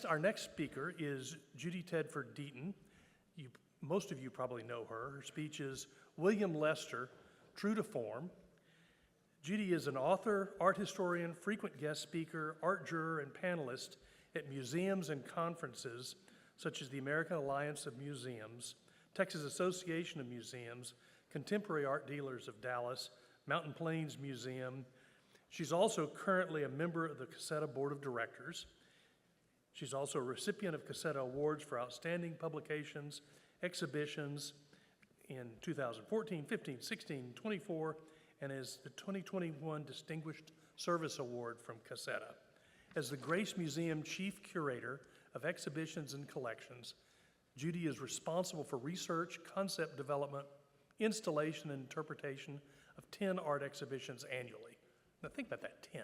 Our next speaker is Judy Tedford Deaton. Most of you probably know her. Her speech is William Lester, True to Form. Judy is an author, art historian, frequent guest speaker, art juror, and panelist at museums and conferences such as the American Alliance of Museums, Texas Association of Museums, Contemporary Art Dealers of Dallas, Mountain Plains Museum. She's also currently a member of the Cassetta Board of Directors. She's also a recipient of Cassetta Awards for Outstanding Publications, Exhibitions in 2014, 15, 16, 24, and is the 2021 Distinguished Service Award from Cassetta. As the Grace Museum Chief Curator of Exhibitions and Collections, Judy is responsible for research, concept development, installation, and interpretation of 10 art exhibitions annually. Now think about that, 10.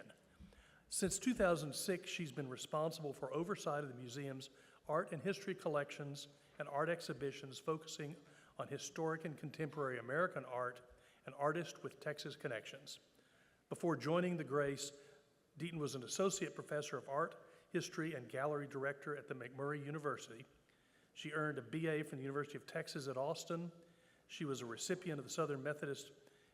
Since 2006, she's been responsible for oversight of the museum's art and history collections and art exhibitions focusing on historic and contemporary American art and artists with Texas connections. Before joining the Grace, Deaton was an associate professor of art, history, and gallery director at the McMurray University. She earned a BA from the University of Texas at Austin. She was a recipient of the Southern Methodist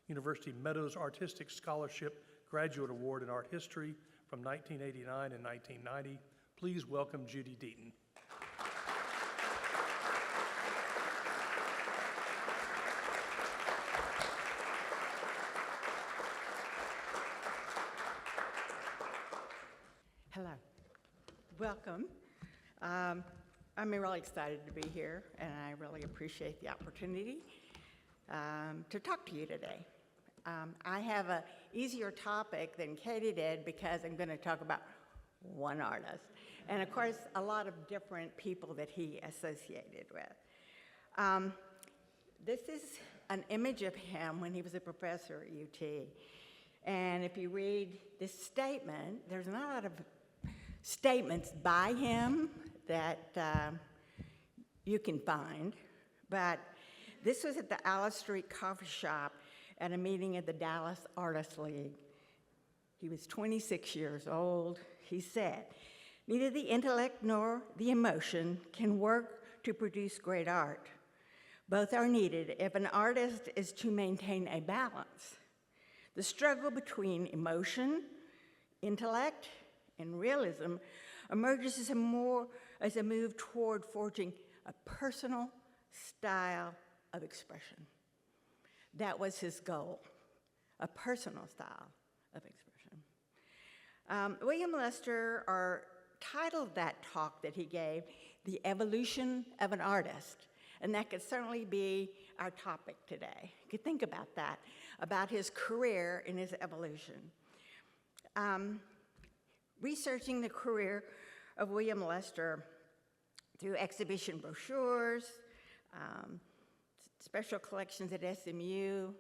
University Meadows Artistic Scholarship Graduate Award in Art History from 1989 and 1990. Please welcome Judy Deaton. Hello. Welcome. I'm really excited to be here, and I really appreciate the opportunity to talk to you today. I have an easier topic than Katie did because I'm going to talk about one artist, and of course, a lot of different people that he associated with. This is an image of him when he was a professor at UT, and if you read this statement, there's not a lot of statements by him that you can find, but this was at the Alice Street Coffee Shop at a meeting at the Dallas Artists League. He was 26 years old. He said, "Neither the intellect nor the emotion can work to produce great art. Both are needed if an artist is to maintain a balance. The struggle between emotion, intellect, and realism emerges as a move toward forging a personal style of expression." That was his goal, a personal style of expression. William Lester titled that talk that he gave, "The Evolution of an Artist," and that could certainly be our topic today. You could think about that, about his career and his evolution. Researching the career of William Lester through exhibition brochures, special collections at SMU,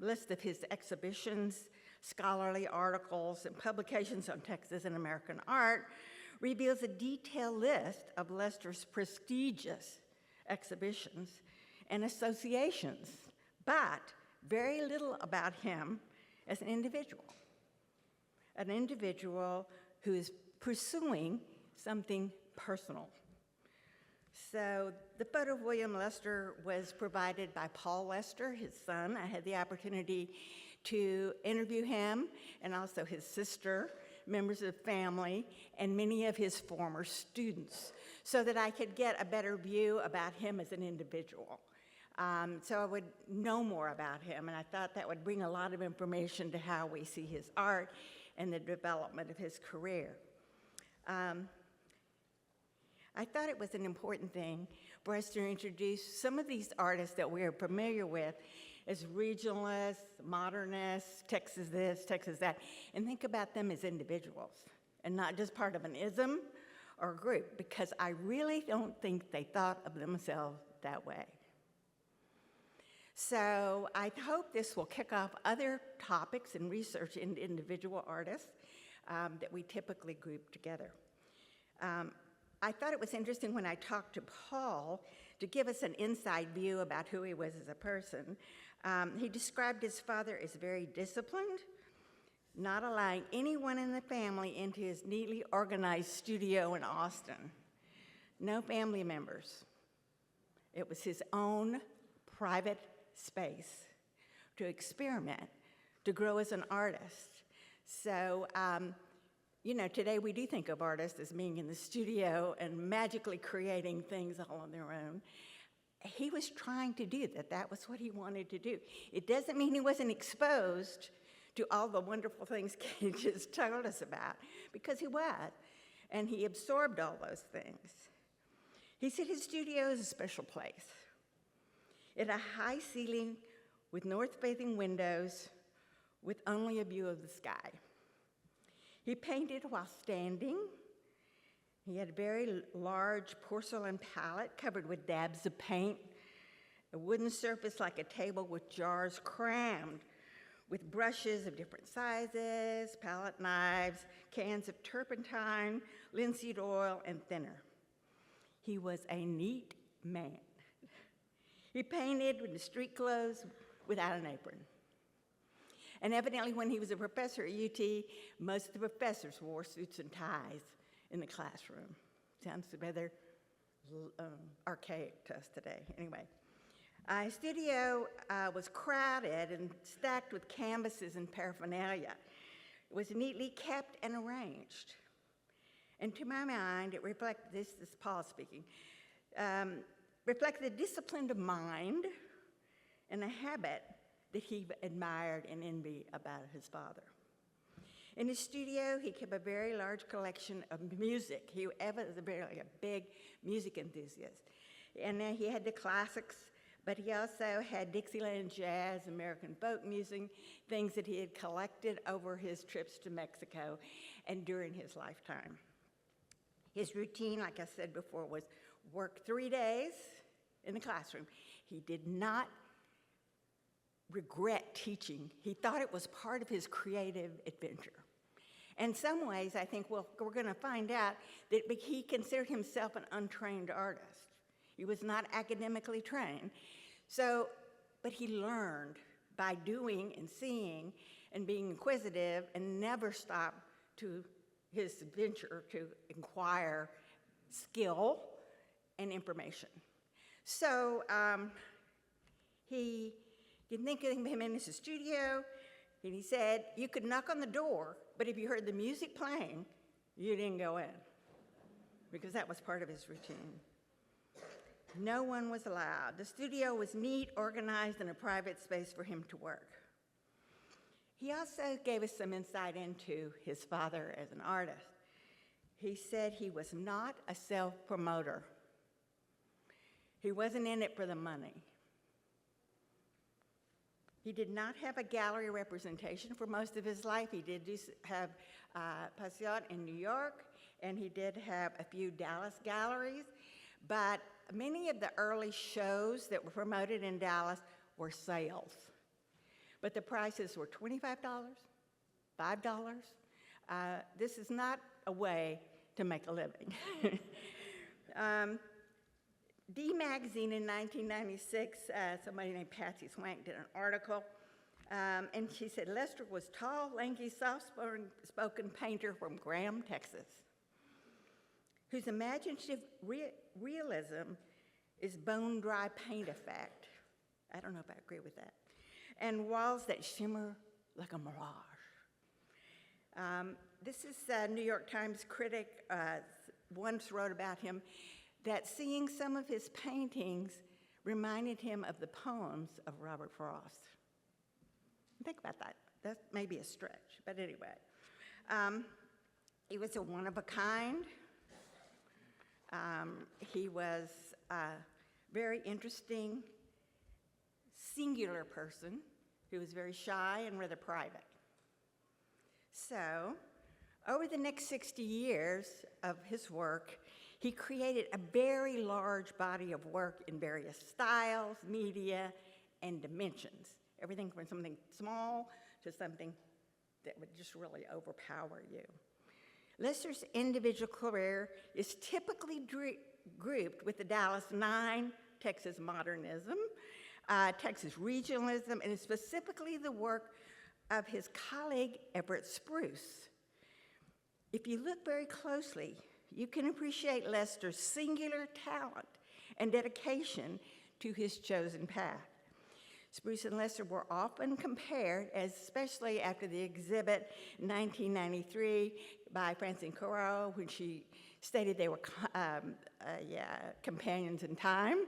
list of his exhibitions, scholarly articles, and publications on Texas and American art, reveals a detailed list of Lester's prestigious exhibitions and associations, but very little about him as an individual who is pursuing something personal. So the photo of William Lester was provided by Paul Lester, his son. I had the opportunity to interview him and also his sister, members of the family, and many of his former students so that I could get a better view about him as an individual. So I would know more about him, and I thought that would bring a lot of information to how we see his art and the development of his career. I thought it was an important thing for us to introduce some of these artists that we are familiar with as regionalists, modernists, Texas this, Texas that, and think about them as individuals and not just part of an ism or group, because I really don't think they thought of themselves that way. So I hope this will kick off other topics and research into individual artists that we typically group together. I thought it was interesting when I talked to Paul to give us an inside view about who he was as a person. He described his father as very disciplined, not allowing anyone in the family into his neatly organized studio in Austin. No family members. It was his own private space to experiment, to grow as an artist. So, today we do think of artists as being in the studio and magically creating things all on their own. He was trying to do that. That was what he wanted to do. It doesn't mean he wasn't exposed to all the wonderful things Kay just told us about, because he was, and he absorbed all those things. He said his studio is a special place. It had a high ceiling with north-facing windows with only a view of the sky. He painted while standing. He had a very large porcelain palette covered with dabs of paint, a wooden surface like a table with jars crammed with brushes of different sizes, palette knives, cans of turpentine, linseed oil, and thinner. He was a neat man. He painted in street clothes without an apron. And evidently, when he was a professor at UT, most of the professors wore suits and ties in the classroom. Sounds rather archaic to us today. Anyway, his studio was crowded and stacked with canvases and paraphernalia. It was neatly kept and arranged. And to my mind, it reflected, this is Paul speaking, reflected a discipline of mind and a habit that he admired and envied about his father. In his studio, he kept a very large collection of music. He was a big music enthusiast. And he had the classics, but he also had Dixieland jazz, American folk music, things that he had collected over his trips to Mexico and during his lifetime. His routine, like I said before, was work 3 days in the classroom. He did not regret teaching. He thought it was part of his creative adventure. In some ways, I think we're going to find out that he considered himself an untrained artist. He was not academically trained. But he learned by doing and seeing and being inquisitive and never stopped to his venture to inquire skill and information. So he didn't think of him in his studio, and he said, you could knock on the door, but if you heard the music playing, you didn't go in, because that was part of his routine. No one was allowed. The studio was neat, organized, and a private space for him to work. He also gave us some insight into his father as an artist. He said he was not a self-promoter. He wasn't in it for the money. He did not have a gallery representation for most of his life. He did have panacea in New York, and he did have a few Dallas galleries, but many of the early shows that were promoted in Dallas were sales. But the prices were $25, $5. This is not a way to make a living. D Magazine in 1996, somebody named Patsy Swank did an article, and she said Lester was tall, lanky, soft-spoken painter from Graham, Texas, whose imaginative realism is bone-dry paint effect. I don't know if I agree with that. And walls that shimmer like a mirage. This is a New York Times critic once wrote about him that seeing some of his paintings reminded him of the poems of Robert Frost. Think about that. That may be a stretch, but anyway. He was a one-of-a-kind. He was a very interesting, singular person who was very shy and rather private. So, over the next 60 years of his work, he created a very large body of work in various styles, media, and dimensions. Everything from something small to something that would just really overpower you. Lester's individual career is typically grouped with the Dallas Nine, Texas modernism, Texas regionalism, and specifically the work of his colleague Everett Spruce. If you look very closely, you can appreciate Lester's singular talent and dedication to his chosen path. Spruce and Lester were often compared, especially after the exhibit in 1993 by Francine Corot, when she stated they were companions in time,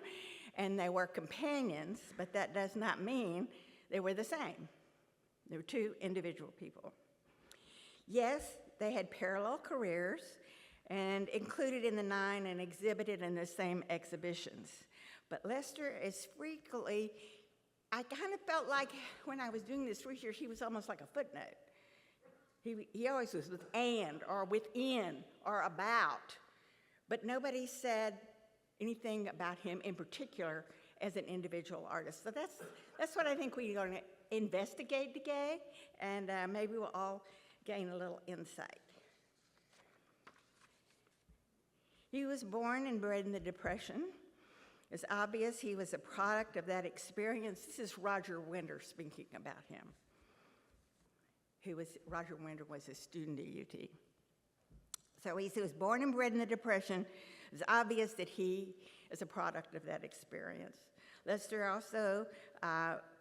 and they were companions, but that does not mean they were the same. They were two individual people. Yes, they had parallel careers and included in the 9 and exhibited in the same exhibitions. But Lester is frequently, I kind of felt like when I was doing this research, he was almost like a footnote. He always was with and, or within, or about. But nobody said anything about him in particular as an individual artist. So that's what I think we're going to investigate today, and maybe we'll all gain a little insight. He was born and bred in the Depression. It's obvious he was a product of that experience. This is Roger Winder speaking about him. Roger Winder was a student at UT. So he was born and bred in the Depression. It's obvious that he is a product of that experience. Lester also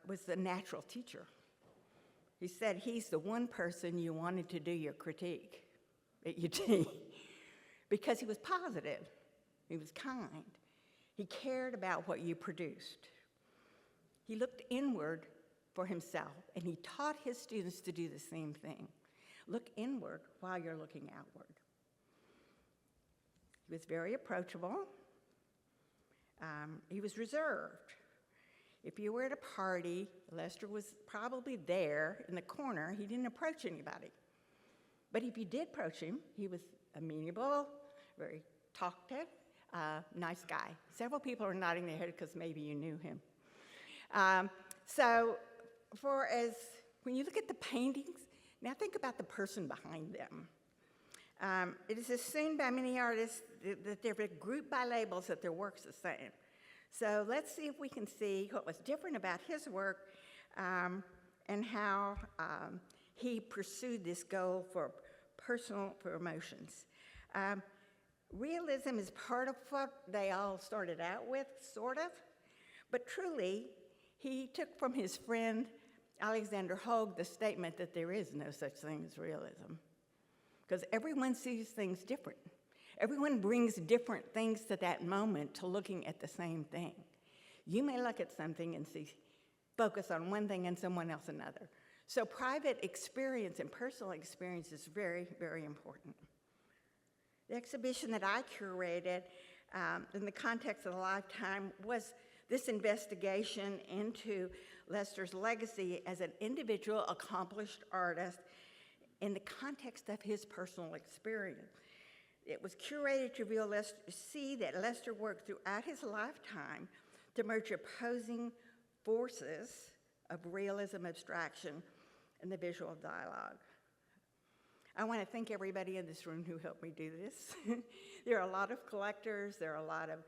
was a natural teacher. He said he's the one person you wanted to do your critique at UT because he was positive, he was kind, he cared about what you produced. He looked inward for himself, and he taught his students to do the same thing. Look inward while you're looking outward. He was very approachable. He was reserved. If you were at a party, Lester was probably there in the corner. He didn't approach anybody. But if you did approach him, he was amenable, very talkative, nice guy. Several people are nodding their head because maybe you knew him. When you look at the paintings, now think about the person behind them. It is assumed by many artists that they're grouped by labels that their work's the same. So let's see if we can see what was different about his work and how he pursued this goal for personal promotions. Realism is part of what they all started out with, sort of, but truly, he took from his friend Alexander Hogue the statement that there is no such thing as realism, because everyone sees things different. Everyone brings different things to that moment to looking at the same thing. You may look at something and focus on one thing and someone else another. So private experience and personal experience is very, very important. The exhibition that I curated in the context of a lifetime was this investigation into Lester's legacy as an individual accomplished artist in the context of his personal experience. It was curated to see that Lester worked throughout his lifetime to merge opposing forces of realism, abstraction, and the visual dialogue. I want to thank everybody in this room who helped me do this. There are a lot of collectors, there are a lot of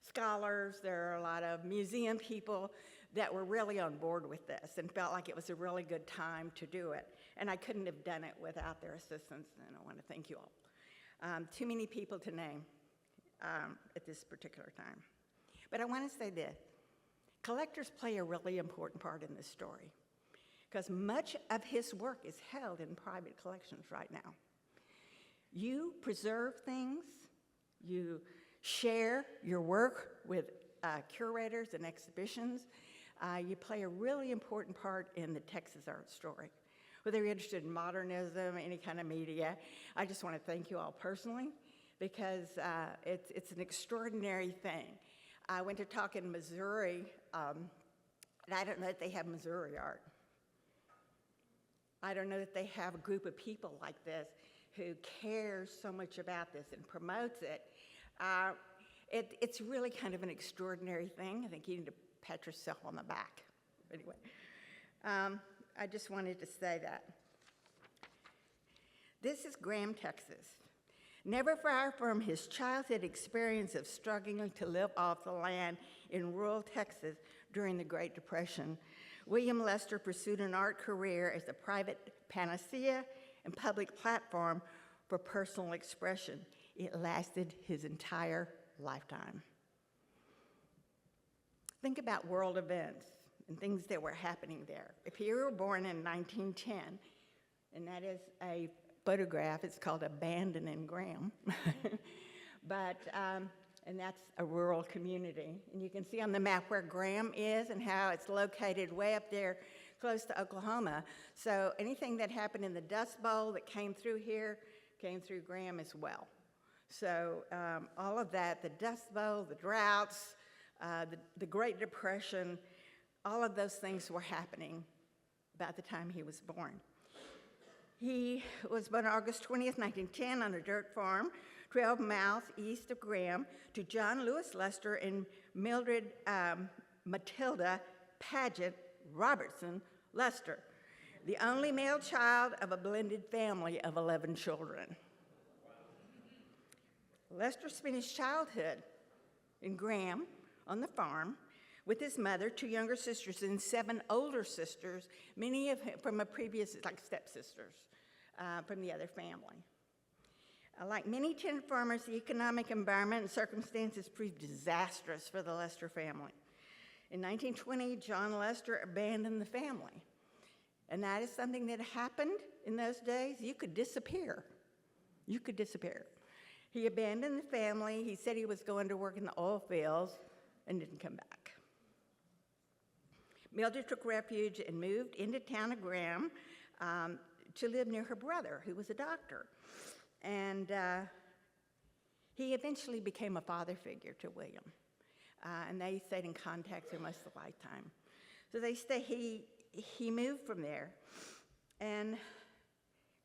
scholars, there are a lot of museum people that were really on board with this and felt like it was a really good time to do it. And I couldn't have done it without their assistance, and I want to thank you all. Too many people to name at this particular time. But I want to say this. Collectors play a really important part in this story because much of his work is held in private collections right now. You preserve things, you share your work with curators and exhibitions. You play a really important part in the Texas art story. Whether you're interested in modernism, any kind of media, I just want to thank you all personally because it's an extraordinary thing. I went to talk in Missouri, and I don't know that they have Missouri art. I don't know that they have a group of people like this who cares so much about this and promotes it. It's really kind of an extraordinary thing. I think you need to pat yourself on the back. Anyway, I just wanted to say that. This is Graham, Texas. Never far from his childhood experience of struggling to live off the land in rural Texas during the Great Depression, William Lester pursued an art career as a private panacea and public platform for personal expression. It lasted his entire lifetime. Think about world events and things that were happening there. If you were born in 1910, and that is a photograph, it's called Abandoning Graham, and that's a rural community. And you can see on the map where Graham is and how it's located way up there close to Oklahoma. So anything that happened in the Dust Bowl that came through here came through Graham as well. So all of that, the Dust Bowl, the droughts, the Great Depression, all of those things were happening about the time he was born. He was born August 20th, 1910 on a dirt farm 12 miles east of Graham to John Lewis Lester and Mildred Matilda Paget Robertson Lester, the only male child of a blended family of 11 children. Lester spent his childhood in Graham on the farm with his mother, 2 younger sisters, and 7 older sisters, many of whom from a previous, like stepsisters, from the other family. Like many tenant farmers, the economic environment and circumstances proved disastrous for the Lester family. In 1920, John Lester abandoned the family. And that is something that happened in those days. You could disappear. You could disappear. He abandoned the family. He said he was going to work in the oil fields and didn't come back. Mildred took refuge and moved into town of Graham to live near her brother, who was a doctor. And he eventually became a father figure to William. And they stayed in contact for most of the lifetime. So he moved from there. And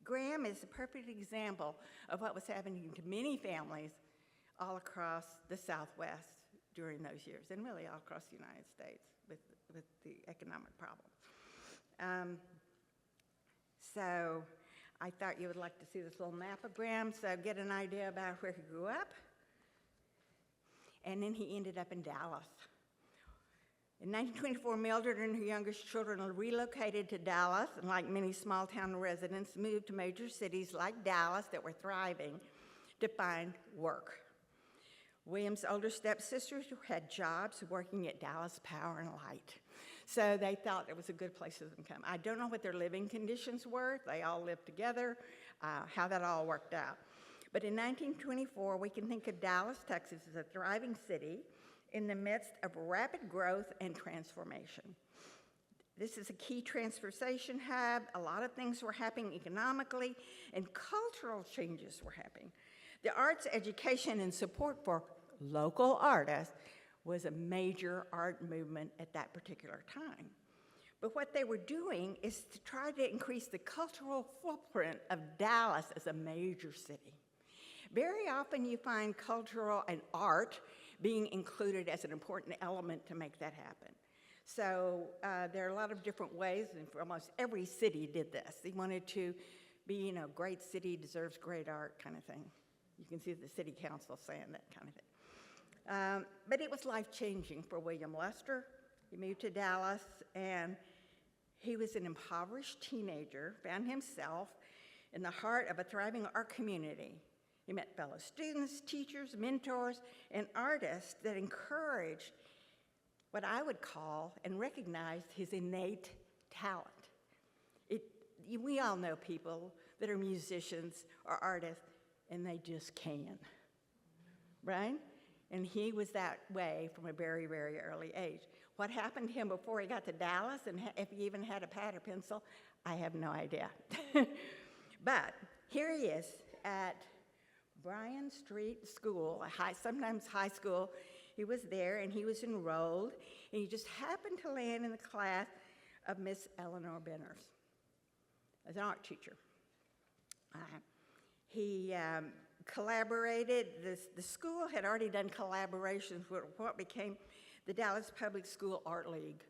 Graham is a perfect example of what was happening to many families all across the Southwest during those years, and really all across the United States with the economic problems. So I thought you would like to see this little map of Graham, so get an idea about where he grew up. And then he ended up in Dallas. In 1924, Mildred and her youngest children relocated to Dallas, and like many small-town residents, moved to major cities like Dallas that were thriving to find work. William's older stepsisters had jobs working at Dallas Power and Light, so they thought it was a good place for them to come. I don't know what their living conditions were. They all lived together, how that all worked out. But in 1924, we can think of Dallas, Texas as a thriving city in the midst of rapid growth and transformation. This is a key transportation hub. A lot of things were happening economically, and cultural changes were happening. The arts education and support for local artists was a major art movement at that particular time. But what they were doing is to try to increase the cultural footprint of Dallas as a major city. Very often you find cultural and art being included as an important element to make that happen. So there are a lot of different ways, and almost every city did this. They wanted to be, great city deserves great art kind of thing. You can see the city council saying that kind of thing. But it was life-changing for William Lester. He moved to Dallas, and he was an impoverished teenager, found himself in the heart of a thriving art community. He met fellow students, teachers, mentors, and artists that encouraged what I would call and recognized his innate talent. We all know people that are musicians or artists, and they just can, right? And he was that way from a very, very early age. What happened to him before he got to Dallas, and if he even had a pad or pencil, I have no idea. But here he is at Bryan Street School, sometimes high school. He was there, and he was enrolled, and he just happened to land in the class of Miss Eleanor Benners as an art teacher. He collaborated. The school had already done collaborations with what became the Dallas Public School Art League,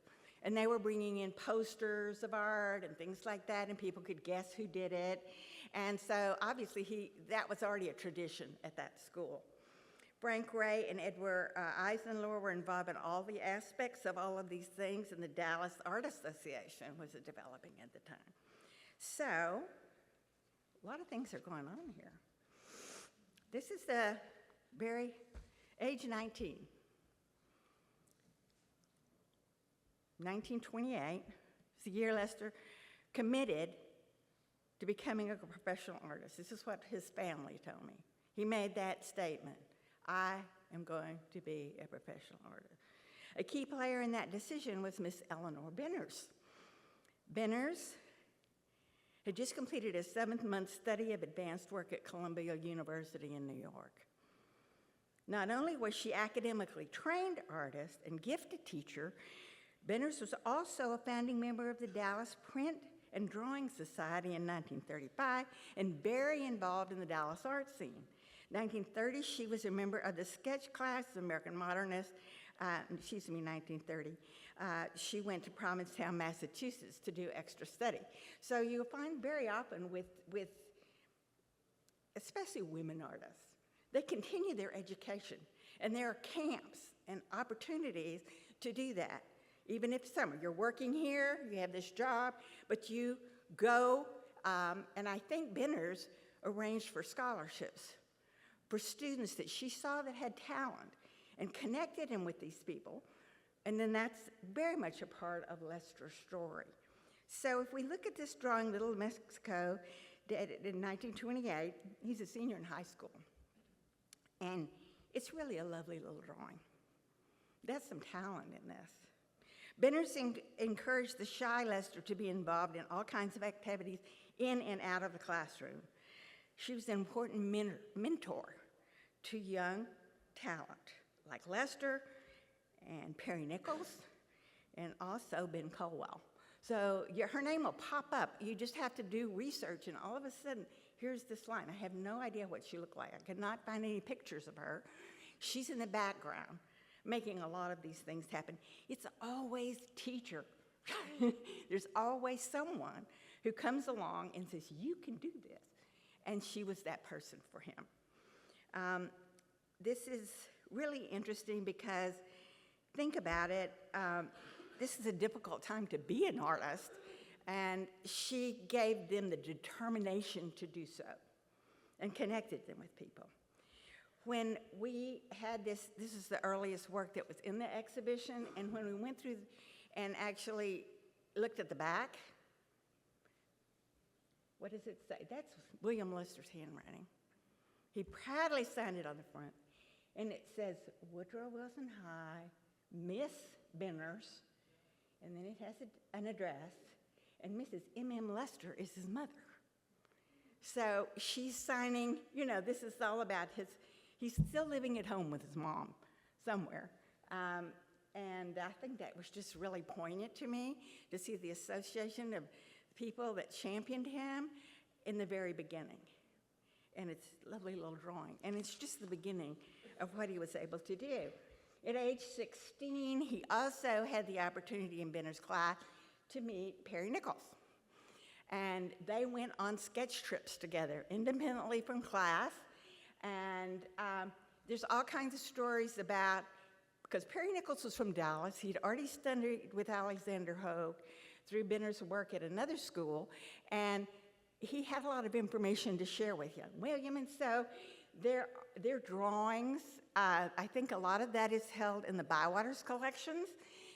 and they were bringing in posters of art and things like that, and people could guess who did it. And so obviously that was already a tradition at that school. Frank Ray and Edward Eisenlohr were involved in all the aspects of all of these things, and the Dallas Art Association was developing at the time. So, a lot of things are going on here. This is the very age 19. 1928 is the year Lester committed to becoming a professional artist. This is what his family told me. He made that statement: I am going to be a professional artist. A key player in that decision was Miss Eleanor Benners. Benners had just completed a 7-month study of advanced work at Columbia University in New York. Not only was she academically trained artist and gifted teacher, Benners was also a founding member of the Dallas Print and Drawing Society in 1935 and very involved in the Dallas art scene. 1930, she was a member of the sketch class of American Modernists. 1930. She went to Provincetown, Massachusetts to do extra study. So you'll find very often with especially women artists, they continue their education. And there are camps and opportunities to do that. Even if you're working here, you have this job, but you go, and I think Benners arranged for scholarships for students that she saw that had talent and connected him with these people. And then that's very much a part of Lester's story. So if we look at this drawing, Little Mexico, in 1928, he's a senior in high school. And it's really a lovely little drawing. That's some talent in this. Benners encouraged the shy Lester to be involved in all kinds of activities in and out of the classroom. She was an important mentor to young talent like Lester and Perry Nichols and also Ben Colwell. So her name will pop up. You just have to do research, and all of a sudden, here's this line. I have no idea what she looked like. I could not find any pictures of her. She's in the background, making a lot of these things happen. It's always teacher. There's always someone who comes along and says, you can do this. And she was that person for him. This is really interesting because, think about it, this is a difficult time to be an artist, and she gave them the determination to do so and connected them with people. When we had this is the earliest work that was in the exhibition, and when we went through and actually looked at the back, what does it say? That's William Lester's handwriting. He proudly signed it on the front, and it says, Woodrow Wilson High, Miss Benners, and then it has an address, and Mrs. M.M. Lester is his mother. So she's signing, this is all about he's still living at home with his mom somewhere. And I think that was just really poignant to me to see the association of people that championed him in the very beginning. And it's a lovely little drawing. And it's just the beginning of what he was able to do. At age 16, he also had the opportunity in Benner's class to meet Perry Nichols. And they went on sketch trips together, independently from class. And there's all kinds of stories about, because Perry Nichols was from Dallas, he'd already studied with Alexander Hogue through Benner's work at another school, and he had a lot of information to share with young William. And so their drawings, I think a lot of that is held in the Bywater's collections.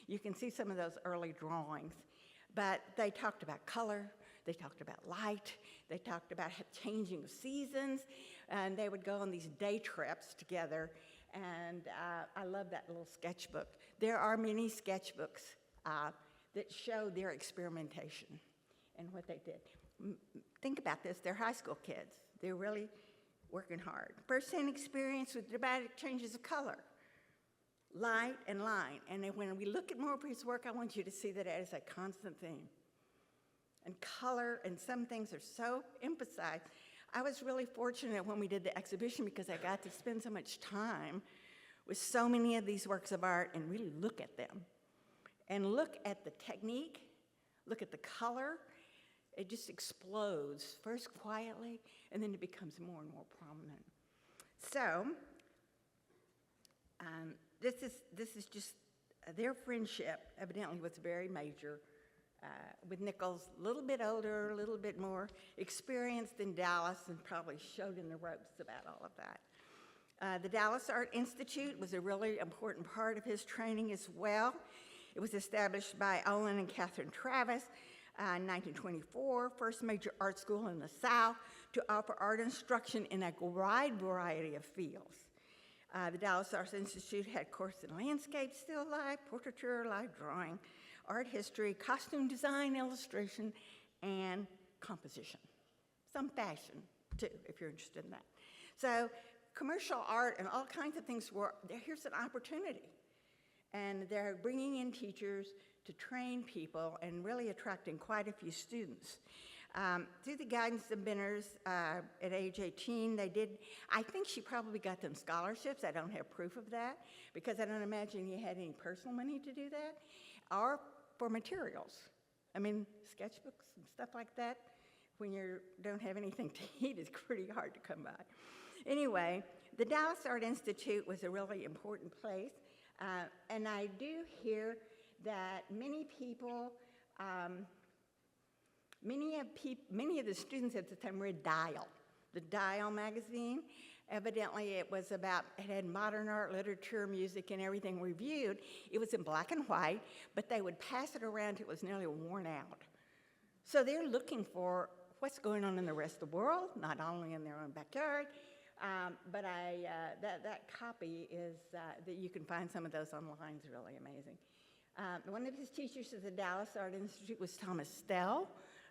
You can see some of those early drawings. But they talked about color, they talked about light, they talked about changing of seasons, and they would go on these day trips together. And I love that little sketchbook. There are many sketchbooks that show their experimentation and what they did. Think about this, they're high school kids. They're really working hard. First-hand experience with dramatic changes of color, light and line. And then when we look at Mowbray's work, I want you to see that as a constant theme. And color and some things are so emphasized. I was really fortunate when we did the exhibition because I got to spend so much time with so many of these works of art and really look at them. And look at the technique, look at the color. It just explodes, first quietly, and then it becomes more and more prominent. So, This is just their friendship evidently was very major, with Nichols a little bit older, a little bit more experienced in Dallas, and probably showed in the ropes about all of that. The Dallas Art Institute was a really important part of his training as well. It was established by Olin and Catherine Travis in 1924, first major art school in the South to offer art instruction in a wide variety of fields. The Dallas Art Institute had courses in landscape, still life, portraiture, live drawing, art history, costume design, illustration, and composition. Some fashion, too, if you're interested in that. So commercial art and all kinds of things here's an opportunity. And they're bringing in teachers to train people and really attracting quite a few students. Through the guidance of Benners, at age 18, I think she probably got them scholarships. I don't have proof of that because I don't imagine he had any personal money to do that, or for materials. I mean, sketchbooks and stuff like that, when you don't have anything to eat, is pretty hard to come by. Anyway, the Dallas Art Institute was a really important place, and I do hear that many people, many of the students at the time read Dial, the Dial magazine. Evidently, it had modern art, literature, music, and everything reviewed. It was in black and white, but they would pass it around till it was nearly worn out. So they're looking for what's going on in the rest of the world, not only in their own backyard, but that copy is, that you can find some of those online, is really amazing. One of his teachers at the Dallas Art Institute was Thomas Stell,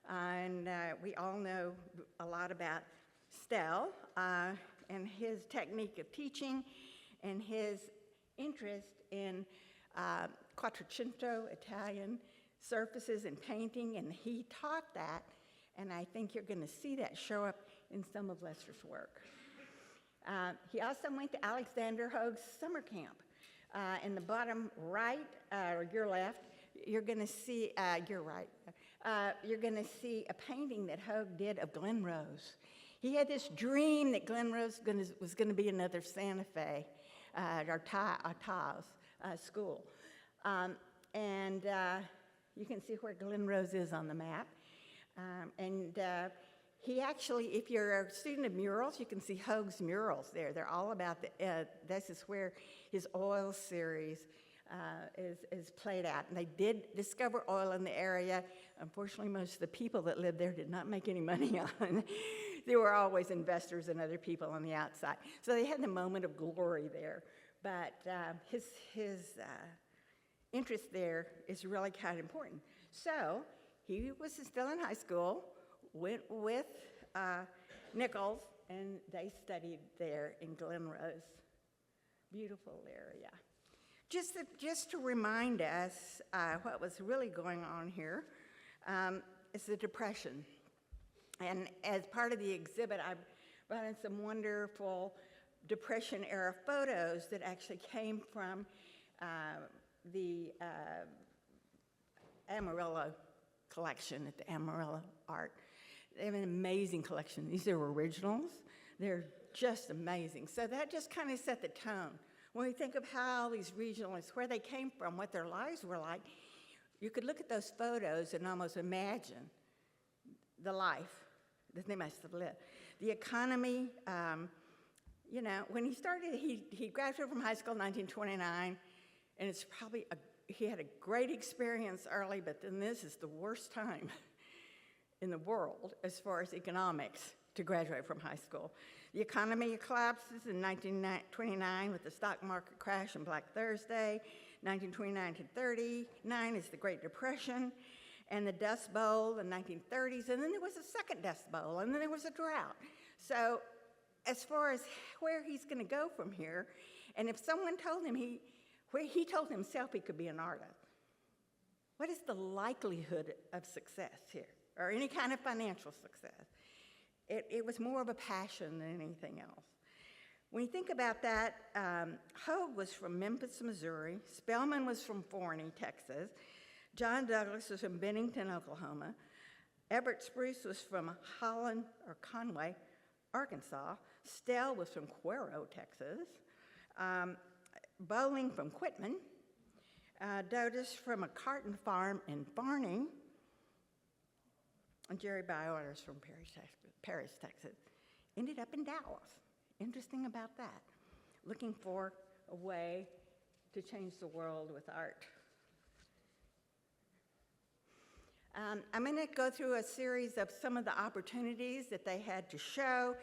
and we all know a lot about Stell and his technique of teaching and his interest in Quattrocento, Italian surfaces and painting, and he taught that, and I think you're going to see that show up in some of Lester's work. He also went to Alexander Hoag's summer camp. In the bottom right, or your left, you're going to see, you're right, you're going to see a painting that Hoag did of Glen Rose. He had this dream that Glen Rose was going to be another Santa Fe, or Taos school. And you can see where Glen Rose is on the map. He actually, if you're a student of murals, you can see Hoag's murals there. They're all about this is where his oil series is played out. And they did discover oil in the area. Unfortunately, most of the people that lived there did not make any money on. There were always investors and other people on the outside. So they had the moment of glory there. But his interest there is really kind of important. So he was still in high school, went with Nichols, and they studied there in Glen Rose. Beautiful area. Just to remind us what was really going on here is the Depression. And as part of the exhibit, I brought in some wonderful Depression-era photos that actually came from the Amarillo collection at the Amarillo Art. They have an amazing collection. These are originals. They're just amazing. So that just kind of set the tone. When we think of how these regionalists, where they came from, what their lives were like, you could look at those photos and almost imagine the life that they must have lived. The economy, you know, when he started, he graduated from high school in 1929, and it's probably, he had a great experience early, but then this is the worst time in the world as far as economics to graduate from high school. The economy collapses in 1929 with the stock market crash and Black Thursday. 1929 to 39 is the Great Depression and the Dust Bowl in the 1930s, and then there was a second Dust Bowl, and then there was a drought. So as far as where he's going to go from here, and if someone told him he told himself he could be an artist, what is the likelihood of success here, or any kind of financial success? It was more of a passion than anything else. When you think about that, Hoag was from Memphis, Missouri. Spellman was from Forney, Texas. John Douglas was from Bennington, Oklahoma. Everett Spruce was from Holland or Conway, Arkansas. Stell was from Cuero, Texas. Bowling from Quitman, Dotis from a carton farm in Farning, and Jerry Biotis from Paris, Texas. Ended up in Dallas. Interesting about that. Looking for a way to change the world with art. I'm going to go through a series of some of the opportunities that they had to show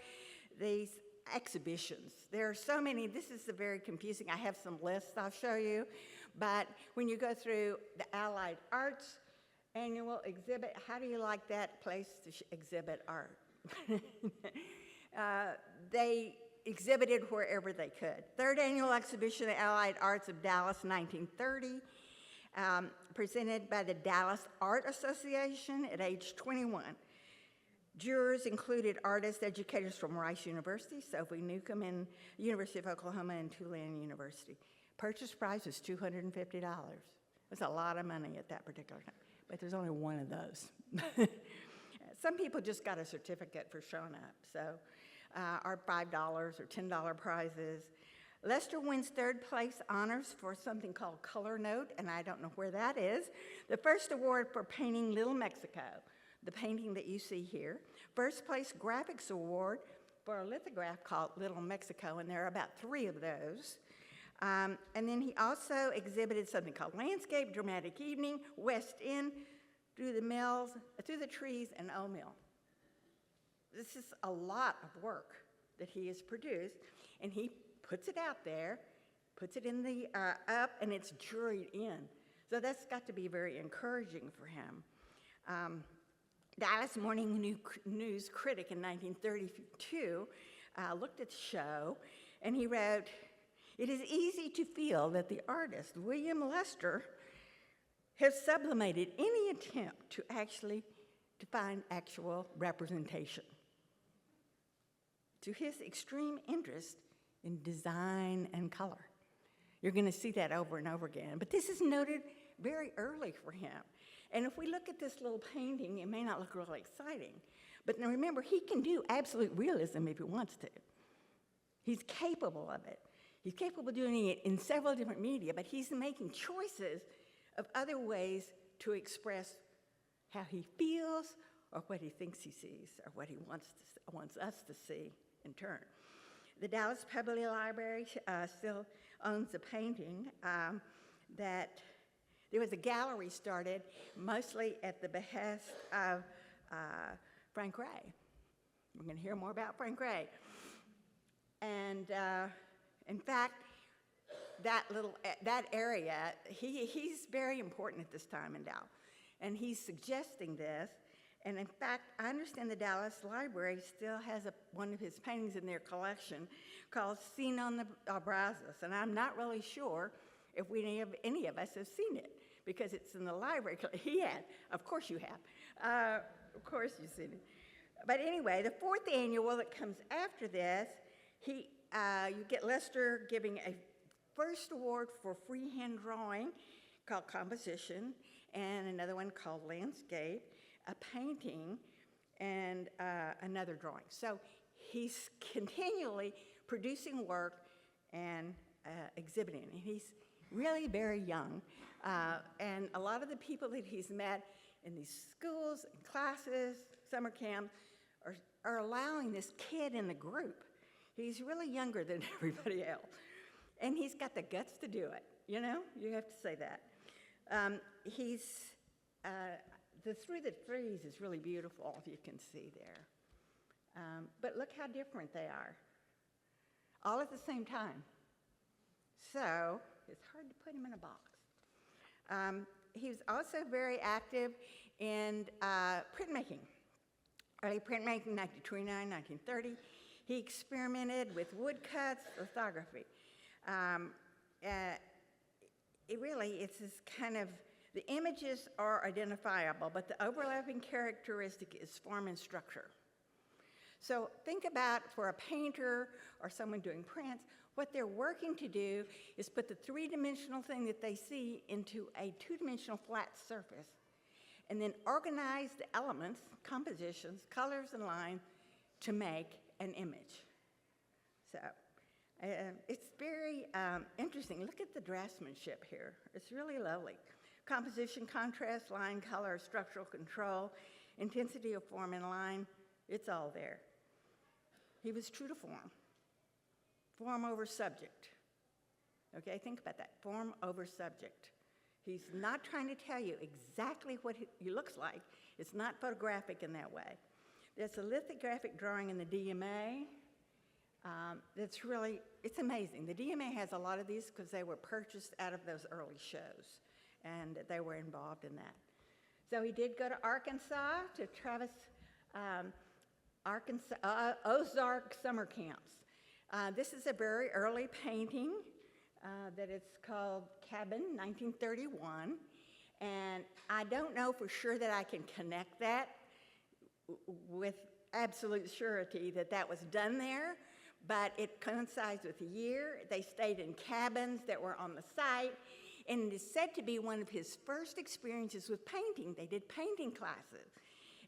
these exhibitions. There are so many. This is very confusing. I have some lists I'll show you. But when you go through the Allied Arts annual exhibit, how do you like that place to exhibit art? They exhibited wherever they could. Third annual exhibition of Allied Arts of Dallas, 1930. Presented by the Dallas Art Association at age 21. Jurors included artists, educators from Rice University, Sophie Newcomb, and University of Oklahoma, and Tulane University. Purchase price was $250. That's a lot of money at that particular time, but there's only one of those. Some people just got a certificate for showing up, so our $5 or $10 prizes. Lester wins third place honors for something called Color Note, and I don't know where that is. The first award for painting Little Mexico, the painting that you see here. First place graphics award for a lithograph called Little Mexico, and there are about 3 of those. And then he also exhibited something called Landscape, Dramatic Evening, West End, Through the Mills, Through the Trees, and O Mill. This is a lot of work that he has produced, and he puts it out there, puts it in the up, and it's juried in. So that's got to be very encouraging for him. Dallas Morning News critic in 1932 looked at the show, and he wrote, "It is easy to feel that the artist, William Lester, has sublimated any attempt to find actual representation. To his extreme interest in design and color." You're going to see that over and over again. But this is noted very early for him. And if we look at this little painting, it may not look really exciting. But now remember, he can do absolute realism if he wants to. He's capable of it. He's capable of doing it in several different media, but he's making choices of other ways to express how he feels or what he thinks he sees or what he wants us to see in turn. The Dallas Public Library still owns a painting that there was a gallery started mostly at the behest of Frank Ray. We're going to hear more about Frank Ray. And in fact, that area, he's very important at this time in Dallas. And he's suggesting this. And in fact, I understand the Dallas Library still has one of his paintings in their collection called Scene on the Brazos. And I'm not really sure if any of us have seen it because it's in the library. He had. Of course you have. Of course you've seen it. But anyway, the 4th annual that comes after this, you get Lester giving a first award for freehand drawing called Composition, and another one called Landscape, a painting, and another drawing. So he's continually producing work and exhibiting. And he's really very young. And a lot of the people that he's met in these schools and classes, summer camp, are allowing this kid in the group. He's really younger than everybody else. And he's got the guts to do it, you know? You have to say that. The Through the Trees is really beautiful, if you can see there. But look how different they are, all at the same time. So it's hard to put him in a box. He was also very active in printmaking. Early printmaking, 1929, 1930. He experimented with woodcuts, lithography. It's this kind of, the images are identifiable, but the overlapping characteristic is form and structure. So think about, for a painter or someone doing prints, what they're working to do is put the 3-dimensional thing that they see into a 2-dimensional flat surface, and then organize the elements, compositions, colors, and lines to make an image. So, It's very interesting. Look at the draftsmanship here. It's really lovely. Composition, contrast, line, color, structural control, intensity of form and line, it's all there. He was true to form over subject. Okay, think about that, form over subject. He's not trying to tell you exactly what he looks like. It's not photographic in that way. There's a lithographic drawing in the DMA. That's really, it's amazing. The DMA has a lot of these because they were purchased out of those early shows, and they were involved in that. So he did go to Arkansas, to Travis, Ozark summer camps. This is a very early painting that it's called Cabin, 1931. And I don't know for sure that I can connect that with absolute surety that that was done there, but it coincides with the year. They stayed in cabins that were on the site, and it is said to be one of his first experiences with painting. They did painting classes.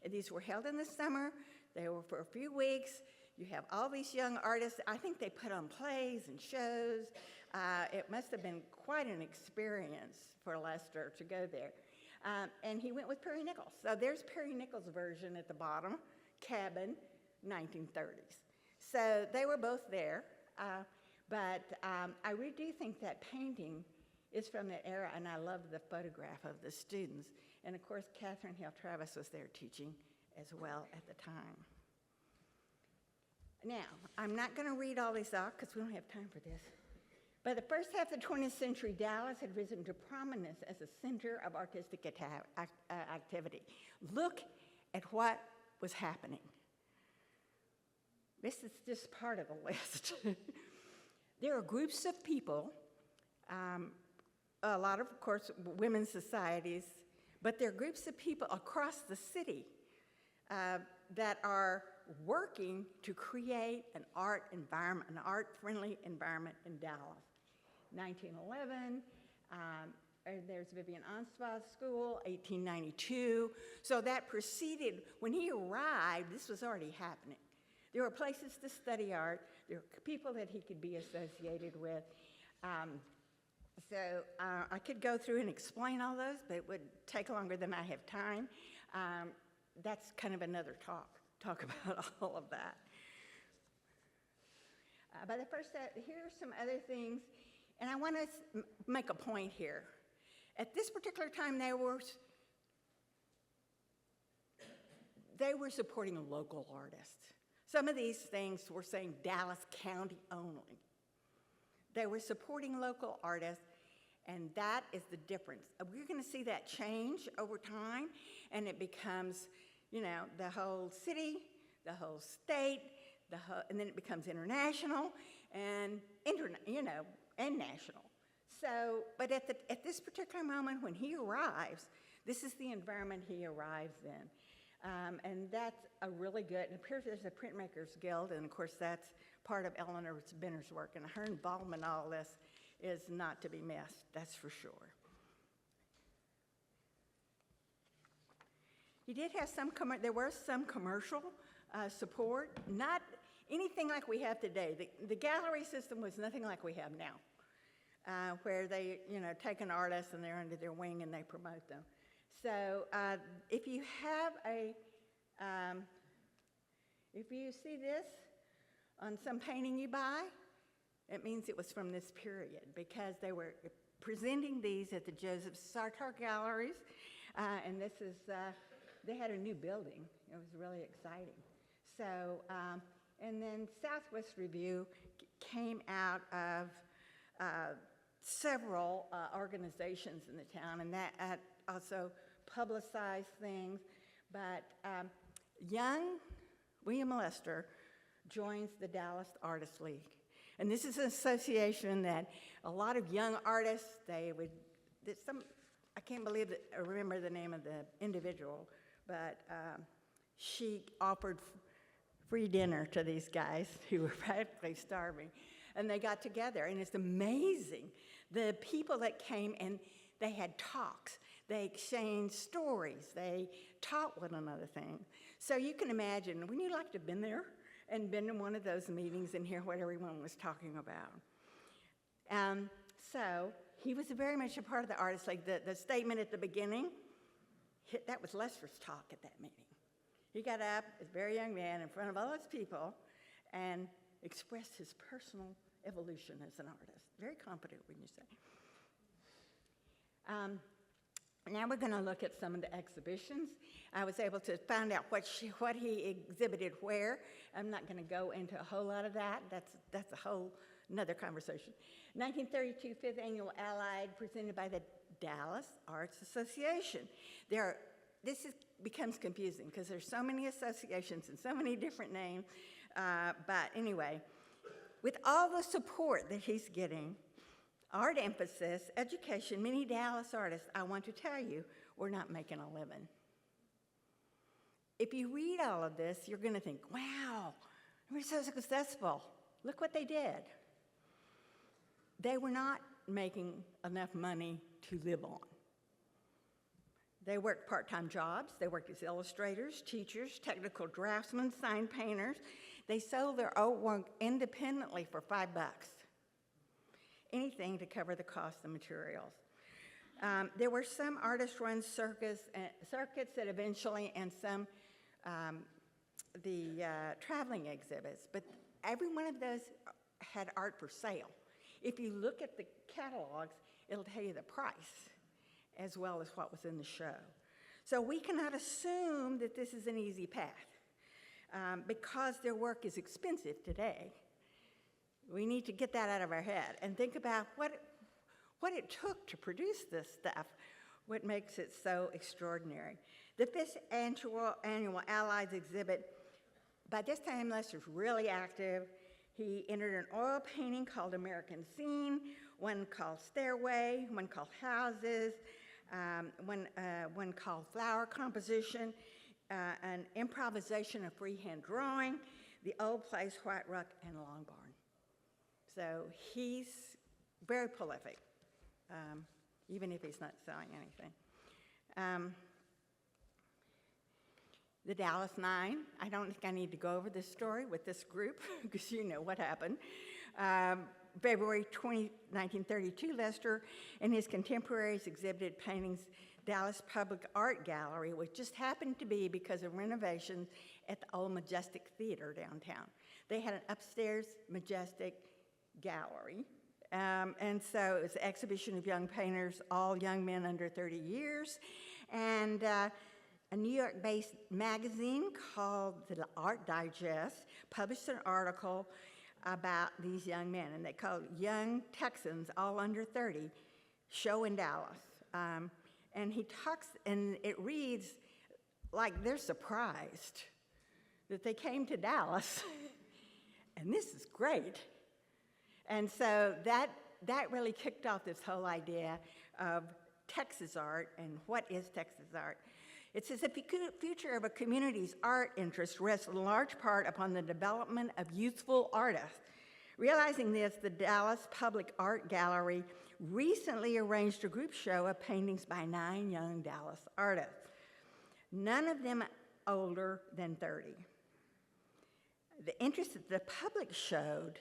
And these were held in the summer. They were for a few weeks. You have all these young artists. I think they put on plays and shows. It must have been quite an experience for Lester to go there. And he went with Perry Nichols. So there's Perry Nichols' version at the bottom, Cabin, 1930s. So they were both there. But I really do think that painting is from that era, and I love the photograph of the students. And of course, Catherine Hill Travis was there teaching as well at the time. Now, I'm not going to read all these off because we don't have time for this. By the first half of the 20th century, Dallas had risen to prominence as a center of artistic activity. Look at what was happening. This is just part of the list. There are groups of people, a lot of course, women's societies, but there are groups of people across the city that are working to create an art environment, an art-friendly environment in Dallas. 1911, there's Vivian Anspa's school, 1892. So that preceded, when he arrived, this was already happening. There were places to study art. There were people that he could be associated with. I could go through and explain all those, but it would take longer than I have time. That's kind of another talk about all of that. But the first, here are some other things, and I want to make a point here. At this particular time, they were supporting local artists. Some of these things were saying Dallas County only. They were supporting local artists, and that is the difference. We're going to see that change over time, and it becomes, you know, the whole city, the whole state, and then it becomes international and and national. So, but at this particular moment when he arrives, this is the environment he arrives in. And that's a really good, and appears there's a Printmakers Guild, and of course that's part of Eleanor Benner's work, and her involvement in all this is not to be missed, that's for sure. He did have there was some commercial support, not anything like we have today. The gallery system was nothing like we have now, where they, take an artist and they're under their wing and they promote them. So if you have if you see this on some painting you buy, it means it was from this period because they were presenting these at the Joseph Sartor Galleries, and this is, they had a new building. It was really exciting. So, and then Southwest Review came out of several organizations in the town, and that also publicized things. But young William Lester joins the Dallas Artists League. And this is an association that a lot of young artists, I can't believe that I remember the name of the individual, but she offered free dinner to these guys who were practically starving. And they got together, and it's amazing. The people that came, and they had talks. They exchanged stories. They taught one another things. So you can imagine, wouldn't you like to have been there and been to one of those meetings and hear what everyone was talking about. So he was very much a part of the Artists League. The statement at the beginning, that was Lester's talk at that meeting. He got up, as a very young man, in front of all those people and expressed his personal evolution as an artist. Very competent, wouldn't you say? Now we're going to look at some of the exhibitions. I was able to find out what he exhibited where. I'm not going to go into a whole lot of that. That's a whole another conversation. 1932 Fifth Annual Allied, presented by the Dallas Arts Association. Becomes confusing because there's so many associations and so many different names. But anyway, with all the support that he's getting, art emphasis, education, many Dallas artists, I want to tell you, we're not making a living. If you read all of this, you're going to think, wow, we're so successful. Look what they did. They were not making enough money to live on. They worked part-time jobs. They worked as illustrators, teachers, technical draftsmen, sign painters. They sold their old work independently for $5. Anything to cover the cost of materials. There were some artist-run circuits that eventually, and some traveling exhibits, but every one of those had art for sale. If you look at the catalogs, it'll tell you the price as well as what was in the show. So we cannot assume that this is an easy path because their work is expensive today. We need to get that out of our head and think about what it took to produce this stuff, what makes it so extraordinary. The fifth annual Allies exhibit, by this time Lester's really active. He entered an oil painting called American Scene, one called Stairway, one called Houses, one called Flower Composition, an improvisation of freehand drawing, The Old Place, White Rock, and Long Barn. So he's very prolific, even if he's not selling anything. The Dallas Nine, I don't think I need to go over this story with this group, because you know what happened. February 20, 1932, Lester and his contemporaries exhibited paintings Dallas Public Art Gallery, which just happened to be because of renovations at the old Majestic Theater downtown. They had an upstairs Majestic gallery. And so it was an exhibition of young painters, all young men under 30 years. And a New York-based magazine called the Art Digest published an article about these young men, and they called Young Texans, all under 30, show in Dallas. And he talks, and it reads like they're surprised that they came to Dallas, and this is great. And so that really kicked off this whole idea of Texas art and what is Texas art. It says the future of a community's art interest rests in large part upon the development of youthful artists. Realizing this, the Dallas Public Art Gallery recently arranged a group show of paintings by 9 young Dallas artists, none of them older than 30. The interest that the public showed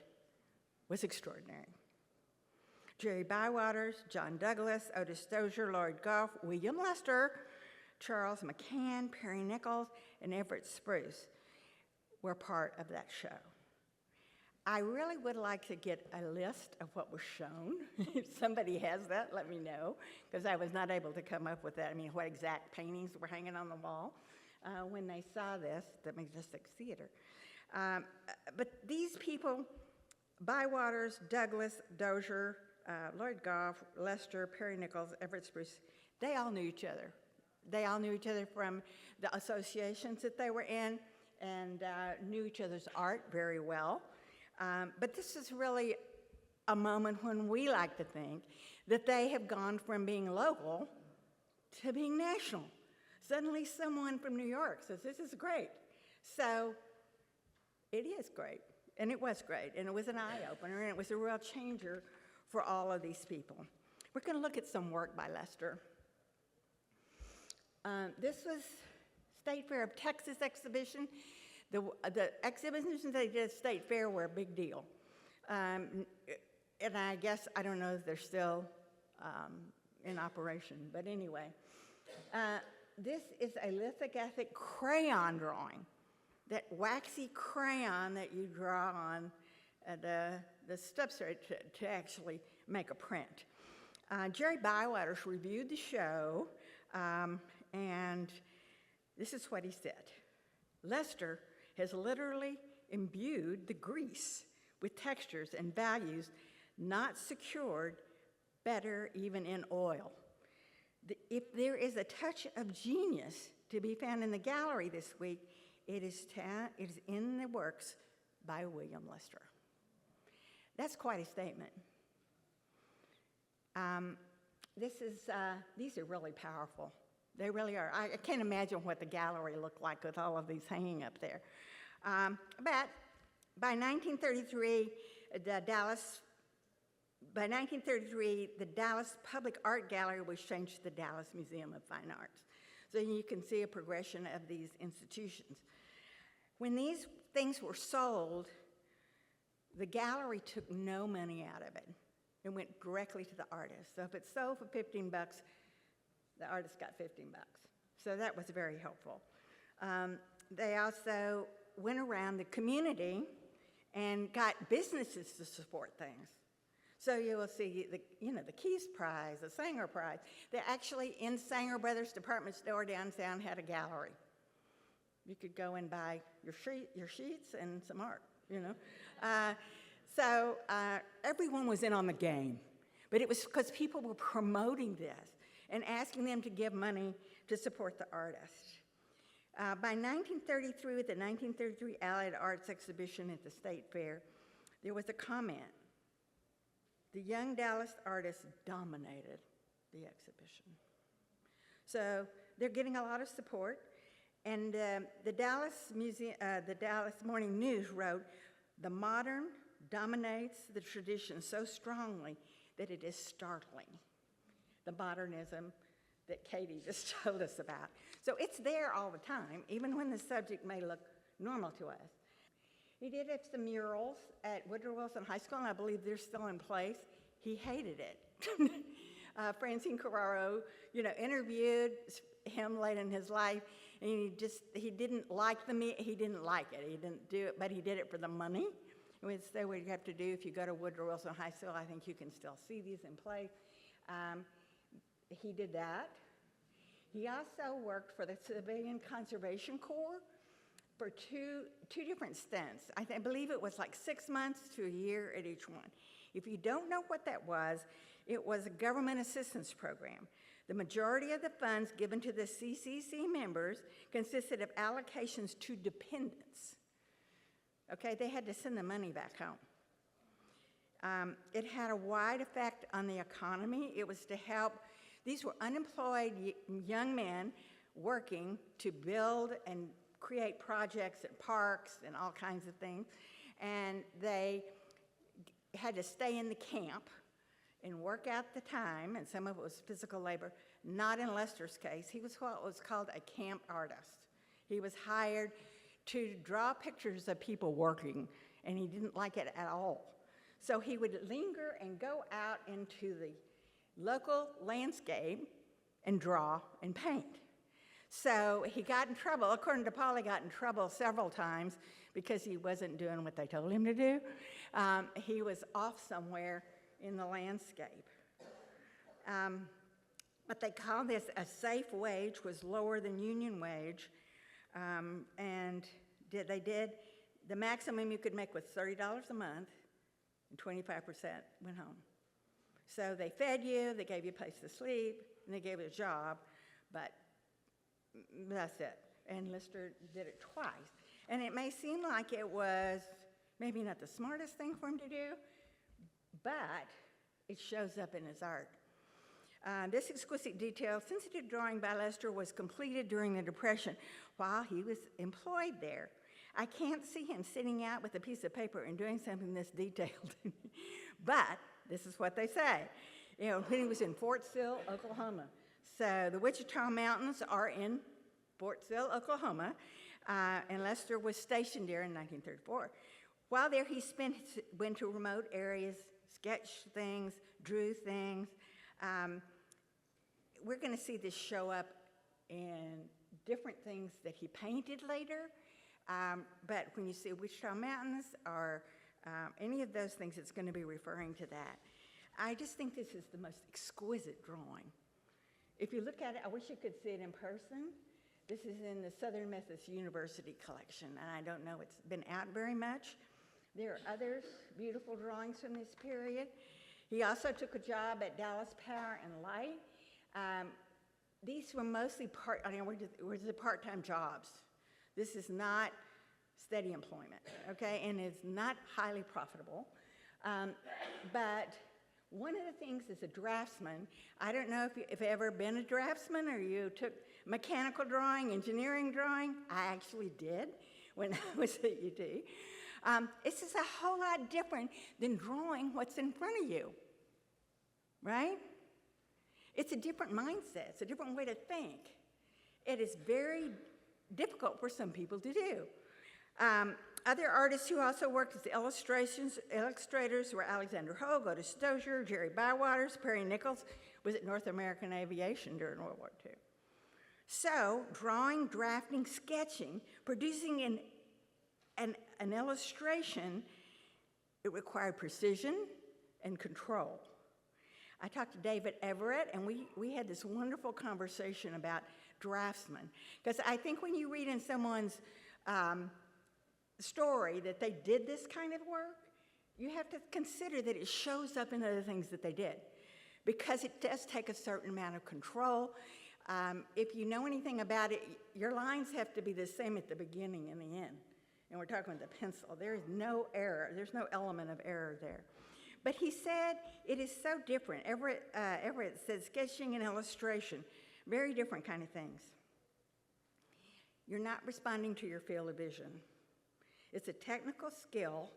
was extraordinary. Jerry Bywaters, John Douglas, Otis Dozier, Lloyd Goff, William Lester, Charles McCann, Perry Nichols, and Everett Spruce were part of that show. I really would like to get a list of what was shown. If somebody has that, let me know, because I was not able to come up with that. I mean, what exact paintings were hanging on the wall when they saw this, the Majestic Theater. But these people, Bywaters, Douglas, Dozier, Lloyd Goff, Lester, Perry Nichols, Everett Spruce, they all knew each other. They all knew each other from the associations that they were in and knew each other's art very well. But this is really a moment when we like to think that they have gone from being local to being national. Suddenly someone from New York says, this is great. So it is great, and it was great, and it was an eye-opener, and it was a real changer for all of these people. We're going to look at some work by Lester. This was State Fair of Texas exhibition. The exhibitions they did at State Fair were a big deal. And I guess, I don't know if they're still in operation, but anyway. This is a lithographic crayon drawing, that waxy crayon that you draw on the substrate to actually make a print. Jerry Bywaters reviewed the show, and this is what he said. Lester has literally imbued the grease with textures and values not secured better even in oil. If there is a touch of genius to be found in the gallery this week, it is in the works by William Lester. That's quite a statement. These are really powerful. They really are. I can't imagine what the gallery looked like with all of these hanging up there. But by 1933, the Dallas Public Art Gallery was changed to the Dallas Museum of Fine Arts. So you can see a progression of these institutions. When these things were sold, the gallery took no money out of it. It went directly to the artist. So if it's sold for $15, the artist got $15. So that was very helpful. They also went around the community and got businesses to support things. So you will see the Keys Prize, the Sanger Prize. They actually, in Sanger Brothers department store downtown, had a gallery. You could go and buy your sheets and some art, So everyone was in on the game. But it was because people were promoting this and asking them to give money to support the artist. By 1933, at the 1933 Allied Arts Exhibition at the State Fair, there was a comment. The young Dallas artists dominated the exhibition. So they're getting a lot of support. And the Dallas Morning News wrote, "The modern dominates the tradition so strongly that it is startling." The modernism that Katie just told us about. So it's there all the time, even when the subject may look normal to us. He did some murals at Woodrow Wilson High School, and I believe they're still in place. He hated it. Francine Carraro, interviewed him late in his life, and he didn't like it. He didn't do it, but he did it for the money. It's what you have to do if you go to Woodrow Wilson High School. I think you can still see these in place. He did that. He also worked for the Civilian Conservation Corps for two different stints. I believe it was like 6 months to a year at each one. If you don't know what that was, it was a government assistance program. The majority of the funds given to the CCC members consisted of allocations to dependents. Okay, they had to send the money back home. It had a wide effect on the economy. It was to help, these were unemployed young men working to build and create projects at parks and all kinds of things. And they had to stay in the camp and work out the time, and some of it was physical labor. Not in Lester's case. He was what was called a camp artist. He was hired to draw pictures of people working, and he didn't like it at all. So he would linger and go out into the local landscape and draw and paint. So he got in trouble. According to Paul, he got in trouble several times because he wasn't doing what they told him to do. He was off somewhere in the landscape. But they called this a safe wage, was lower than union wage. And the maximum you could make was $30 a month, and 25% went home. So they fed you, they gave you a place to sleep, and they gave you a job, but that's it. And Lester did it twice. And it may seem like it was maybe not the smartest thing for him to do, but it shows up in his art. This exquisite detail, sensitive drawing by Lester was completed during the Depression while he was employed there. I can't see him sitting out with a piece of paper and doing something this detailed. But this is what they say. When he was in Fort Sill, Oklahoma. So the Wichita Mountains are in Fort Sill, Oklahoma. and Lester was stationed there in 1934. While there, he went to remote areas, sketched things, drew things. We're going to see this show up in different things that he painted later. But when you see Wichita Mountains or any of those things, it's going to be referring to that. I just think this is the most exquisite drawing. If you look at it, I wish you could see it in person. This is in the Southern Methodist University collection, and I don't know, it's been out very much. There are other beautiful drawings from this period. He also took a job at Dallas Power and Light. These were mostly part-time jobs. This is not steady employment, okay? And it's not highly profitable. But one of the things as a draftsman, I don't know if you've ever been a draftsman or you took mechanical drawing, engineering drawing. I actually did when I was at UD. It's just a whole lot different than drawing what's in front of you, right? It's a different mindset. It's a different way to think. It is very difficult for some people to do. Other artists who also worked as illustrators were Alexander Hogue, Otis Dozier, Jerry Bywaters, Perry Nichols was at North American Aviation during World War II. So, drawing, drafting, sketching, producing an illustration, it required precision and control. I talked to David Everett, and we had this wonderful conversation about draftsmen. Because I think when you read in someone's story that they did this kind of work, you have to consider that it shows up in other things that they did. Because it does take a certain amount of control. If you know anything about it, your lines have to be the same at the beginning and the end. And we're talking with the pencil. There is no error. There's no element of error there. But he said it is so different. Everett said sketching and illustration, very different kind of things. You're not responding to your field of vision. It's a technical skill.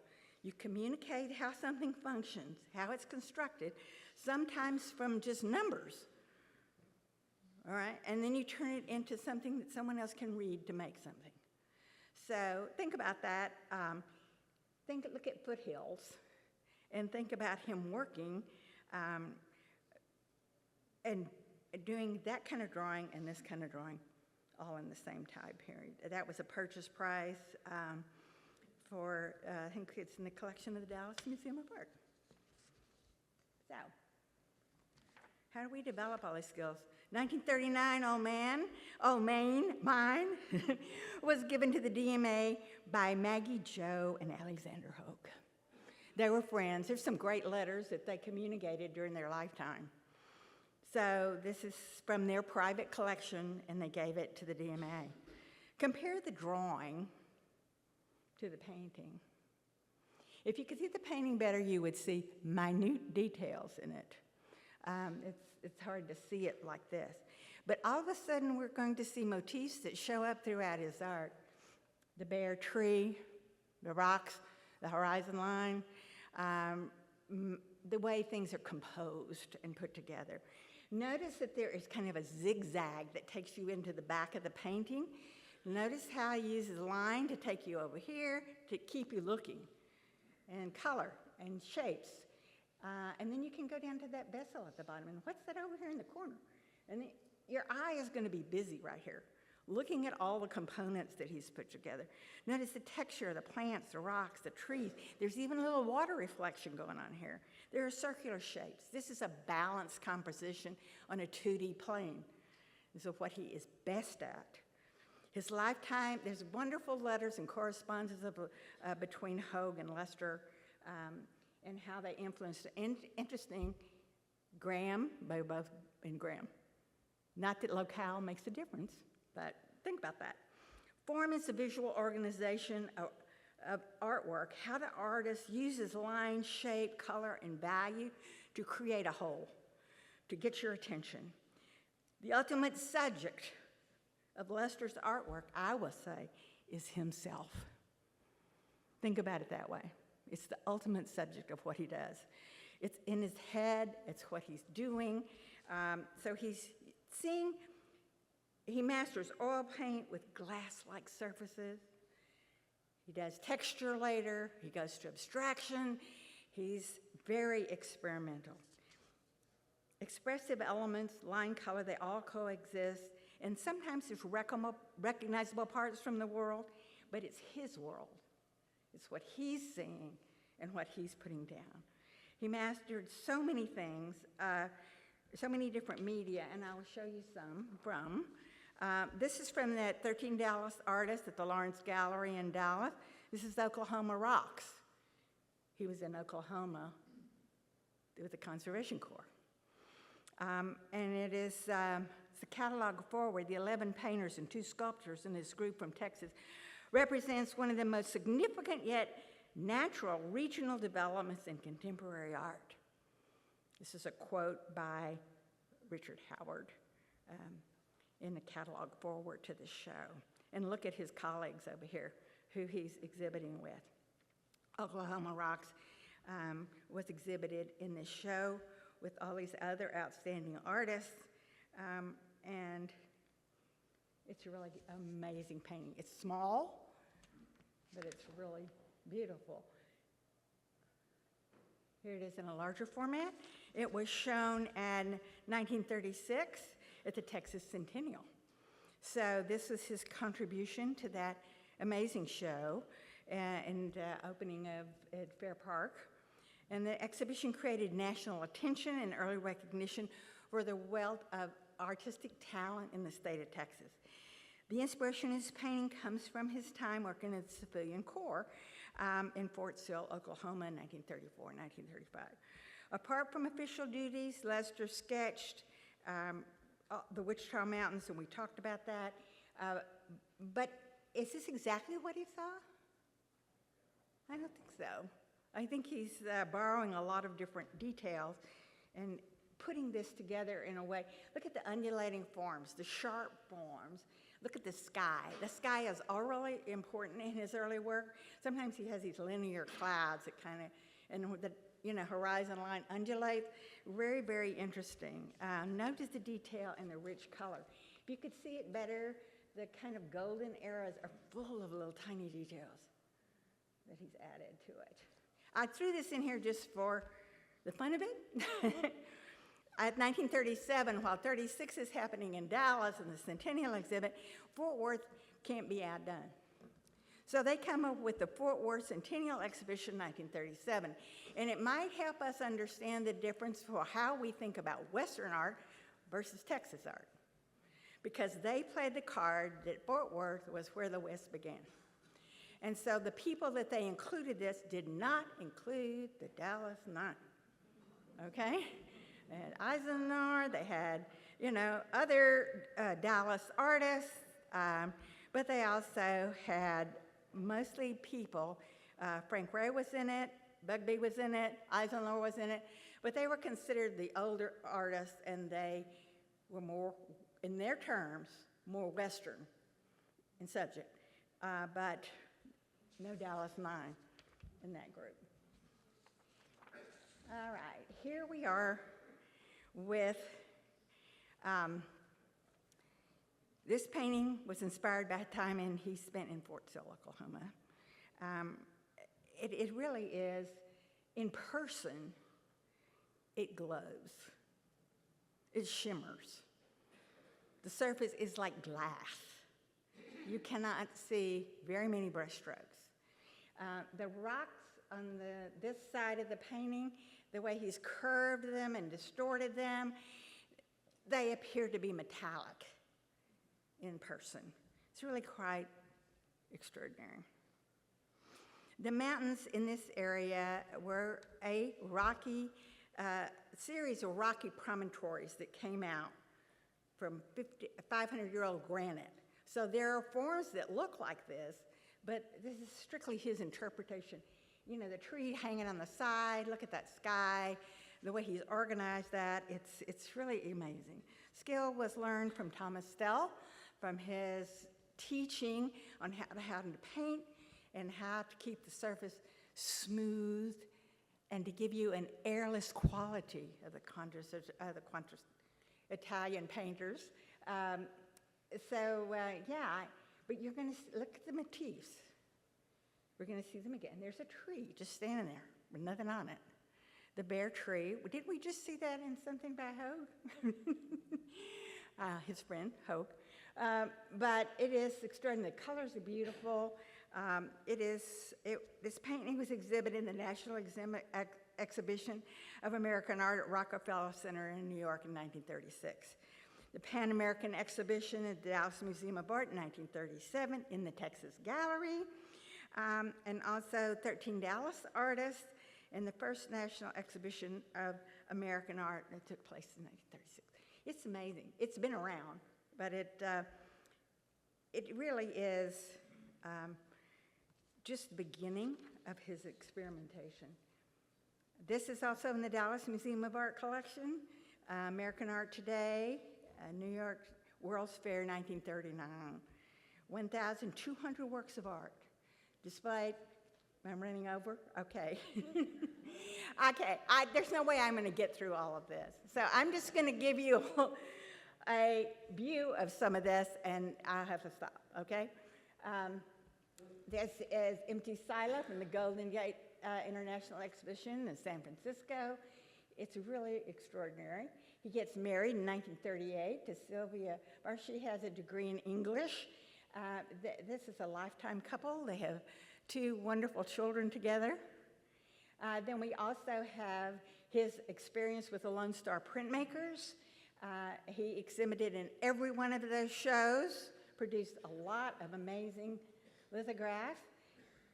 You communicate how something functions, how it's constructed, sometimes from just numbers. All right? And then you turn it into something that someone else can read to make something. So think about that. Look at Foothills and think about him working and doing that kind of drawing and this kind of drawing all in the same time period. That was a purchase price for, I think it's in the collection of the Dallas Museum of Art. So, how do we develop all these skills? 1939, Old Main, mine, was given to the DMA by Maggie Jo and Alexander Hogue. They were friends. There's some great letters that they communicated during their lifetime. So this is from their private collection, and they gave it to the DMA. Compare the drawing to the painting. If you could see the painting better, you would see minute details in it. It's hard to see it like this. But all of a sudden, we're going to see motifs that show up throughout his art. The bare tree, the rocks, the horizon line, the way things are composed and put together. Notice that there is kind of a zigzag that takes you into the back of the painting. Notice how he uses line to take you over here to keep you looking, and color and shapes. And then you can go down to that vessel at the bottom. And what's that over here in the corner? And your eye is going to be busy right here, looking at all the components that he's put together. Notice the texture of the plants, the rocks, the trees. There's even a little water reflection going on here. There are circular shapes. This is a balanced composition on a 2D plane. This is what he is best at. His lifetime, there's wonderful letters and correspondences between Hogue and Lester, and how they influenced. Interesting, Graham, they both in Graham. Not that locale makes a difference, but think about that. Form is a visual organization of artwork, how the artist uses line, shape, color, and value to create a whole, to get your attention. The ultimate subject of Lester's artwork, I will say, is himself. Think about it that way. It's the ultimate subject of what he does. It's in his head, it's what he's doing. So he's seeing He masters oil paint with glass-like surfaces. He does texture later. He goes to abstraction. He's very experimental. Expressive elements, line color, they all coexist. And sometimes there's recognizable parts from the world, but it's his world. It's what he's seeing and what he's putting down. He mastered so many things, so many different media, and I will show you some from. This is from that 13 Dallas artist at the Lawrence Gallery in Dallas. This is Oklahoma Rocks. He was in Oklahoma with the Conservation Corps. And it is the catalog forward, the 11 painters and 2 sculptors in this group from Texas, represents one of the most significant yet natural regional developments in contemporary art. This is a quote by Richard Howard in the catalog forward to the show. And look at his colleagues over here who he's exhibiting with. Oklahoma Rocks was exhibited in this show with all these other outstanding artists, and it's a really amazing painting. It's small, but it's really beautiful. Here it is in a larger format. It was shown in 1936 at the Texas Centennial. So this was his contribution to that amazing show and opening at Fair Park. And the exhibition created national attention and early recognition for the wealth of artistic talent in the state of Texas. The inspiration of his painting comes from his time working at the Civilian Corps in Fort Sill, Oklahoma in 1934 and 1935. Apart from official duties, Lester sketched the Wichita Mountains, and we talked about that. But is this exactly what he saw? I don't think so. I think he's borrowing a lot of different details and putting this together in a way. Look at the undulating forms, the sharp forms. Look at the sky. The sky is all really important in his early work. Sometimes he has these linear clouds that kind of, and the horizon line undulates. Very, very interesting. Notice the detail and the rich color. If you could see it better, the kind of golden arrows are full of little tiny details that he's added to it. I threw this in here just for the fun of it. At 1937, while 36 is happening in Dallas in the Centennial exhibit, Fort Worth can't be outdone. So they come up with the Fort Worth Centennial Exhibition 1937, and it might help us understand the difference for how we think about Western art versus Texas art, because they played the card that Fort Worth was where the West began. And so the people that they included this did not include the Dallas Nine, okay? They had Eisenhower, they had, other Dallas artists, but they also had mostly people. Frank Ray was in it, Bugbee was in it, Eisenhower was in it, but they were considered the older artists, and they were more, in their terms, more Western in subject, but no Dallas Nine in that group. All right, here we are with, this painting was inspired by a time he spent in Fort Sill, Oklahoma. It really is, in person, it glows. It shimmers. The surface is like glass. You cannot see very many brush strokes. The rocks on this side of the painting, the way he's curved them and distorted them, they appear to be metallic in person. It's really quite extraordinary. The mountains in this area were a rocky series of rocky promontories that came out from 500-year-old granite. So there are forms that look like this, but this is strictly his interpretation. The tree hanging on the side, look at that sky, the way he's organized that, it's really amazing. Skill was learned from Thomas Stell, from his teaching on how to paint and how to keep the surface smooth and to give you an airless quality of the Italian painters. So, yeah, but you're going to look at the motifs. We're going to see them again. There's a tree just standing there with nothing on it. The bare tree. Did we just see that in something by Hogue? His friend, Hogue. But it is extraordinary. The colors are beautiful. This painting was exhibited in the National Exhibition of American Art at Rockefeller Center in New York in 1936. The Pan American Exhibition at the Dallas Museum of Art in 1937 in the Texas Gallery, and also 13 Dallas artists in the first National Exhibition of American Art that took place in 1936. It's amazing. It's been around, but it really is just the beginning of his experimentation. This is also in the Dallas Museum of Art collection, American Art Today, New York World's Fair, 1939. 1,200 works of art displayed. I'm running over? Okay. Okay, there's no way I'm going to get through all of this. So I'm just going to give you a view of some of this, and I'll have to stop, okay? This is Empty Silo from the Golden Gate International Exhibition in San Francisco. It's really extraordinary. He gets married in 1938 to Sylvia, or she has a degree in English. This is a lifetime couple. They have 2 wonderful children together. Then we also have his experience with the Lone Star printmakers. He exhibited in every one of those shows, produced a lot of amazing lithographs.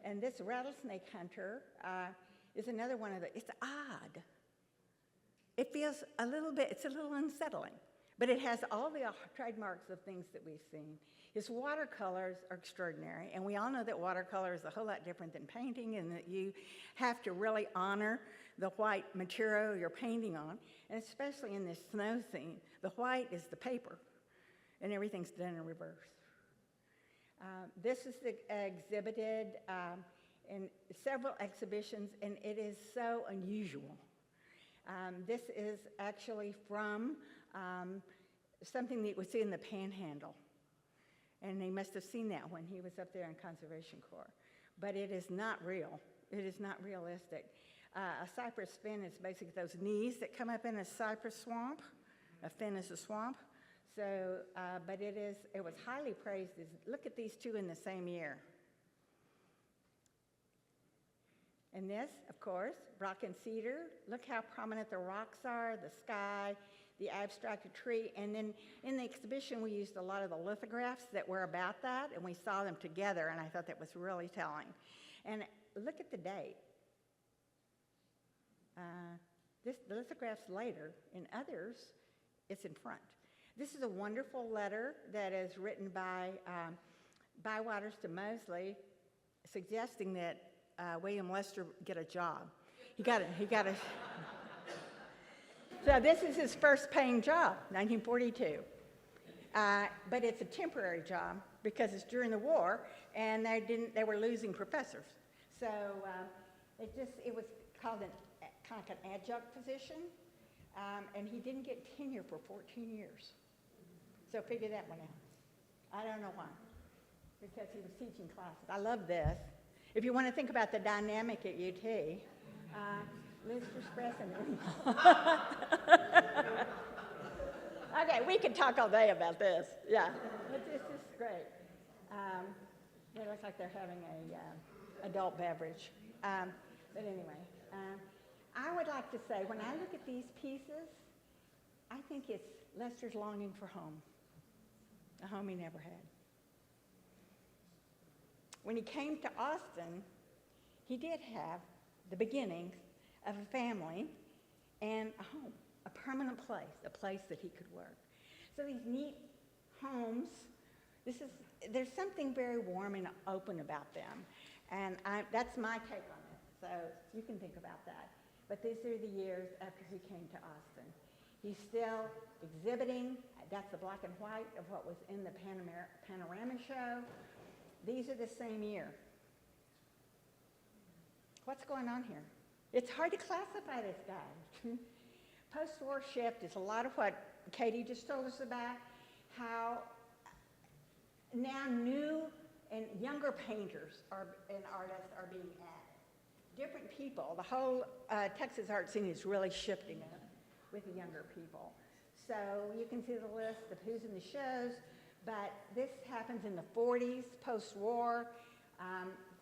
And this Rattlesnake Hunter is another one of the, it's odd. It feels a little bit, it's a little unsettling, but it has all the trademarks of things that we've seen. His watercolors are extraordinary, and we all know that watercolor is a whole lot different than painting, and that you have to really honor the white material you're painting on, and especially in this snow scene, the white is the paper, and everything's done in reverse. This is exhibited in several exhibitions, and it is so unusual. This is actually from something that you would see in the Panhandle. And he must have seen that when he was up there in Conservation Corps. But it is not real. It is not realistic. A cypress fin is basically those knees that come up in a cypress swamp. A fin is a swamp. So, but it was highly praised. Look at these 2 in the same year. And this, of course, rock and cedar. Look how prominent the rocks are, the sky, the abstracted tree. And then in the exhibition, we used a lot of the lithographs that were about that, and we saw them together, and I thought that was really telling. And look at the date. The lithographs later, in others, it's in front. This is a wonderful letter that is written by Bywaters to Mosley, suggesting that William Lester get a job. He got a. So this is his first paying job, 1942. But it's a temporary job because it's during the war, and they were losing professors. So it was called kind of an adjunct position, and he didn't get tenure for 14 years. So figure that one out. I don't know why, because he was teaching classes. I love this. If you want to think about the dynamic at UT, Lister's president. Okay, we could talk all day about this. Yeah, it's just great. They look like they're having a adult beverage. But anyway, I would like to say, when I look at these pieces, I think it's Lester's longing for home, a home he never had. When he came to Austin, he did have the beginnings of a family and a home, a permanent place, a place that he could work. So these neat homes, there's something very warm and open about them. And that's my take on it, so you can think about that. But these are the years after he came to Austin. He's still exhibiting. That's the black and white of what was in the Panorama show. These are the same year. What's going on here? It's hard to classify this guy. Post-war shift is a lot of what Katie just told us about, how now new and younger painters and artists are being added. Different people, the whole Texas art scene is really shifting up with the younger people. So you can see the list of who's in the shows, but this happens in the 40s, post-war.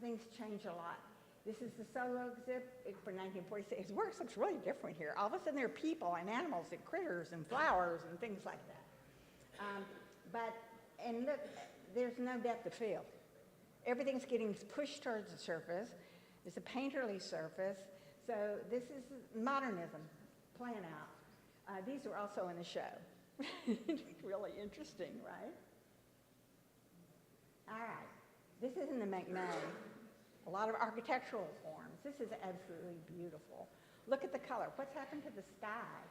Things change a lot. This is the solo exhibit for 1946. His work looks really different here. All of a sudden there are people and animals and critters and flowers and things like that. And look, there's no depth of field. Everything's getting pushed towards the surface. It's a painterly surface. So this is modernism playing out. These are also in the show. Really interesting, right? All right. This is in the McNay. A lot of architectural forms. This is absolutely beautiful. Look at the color. What's happened to the sky?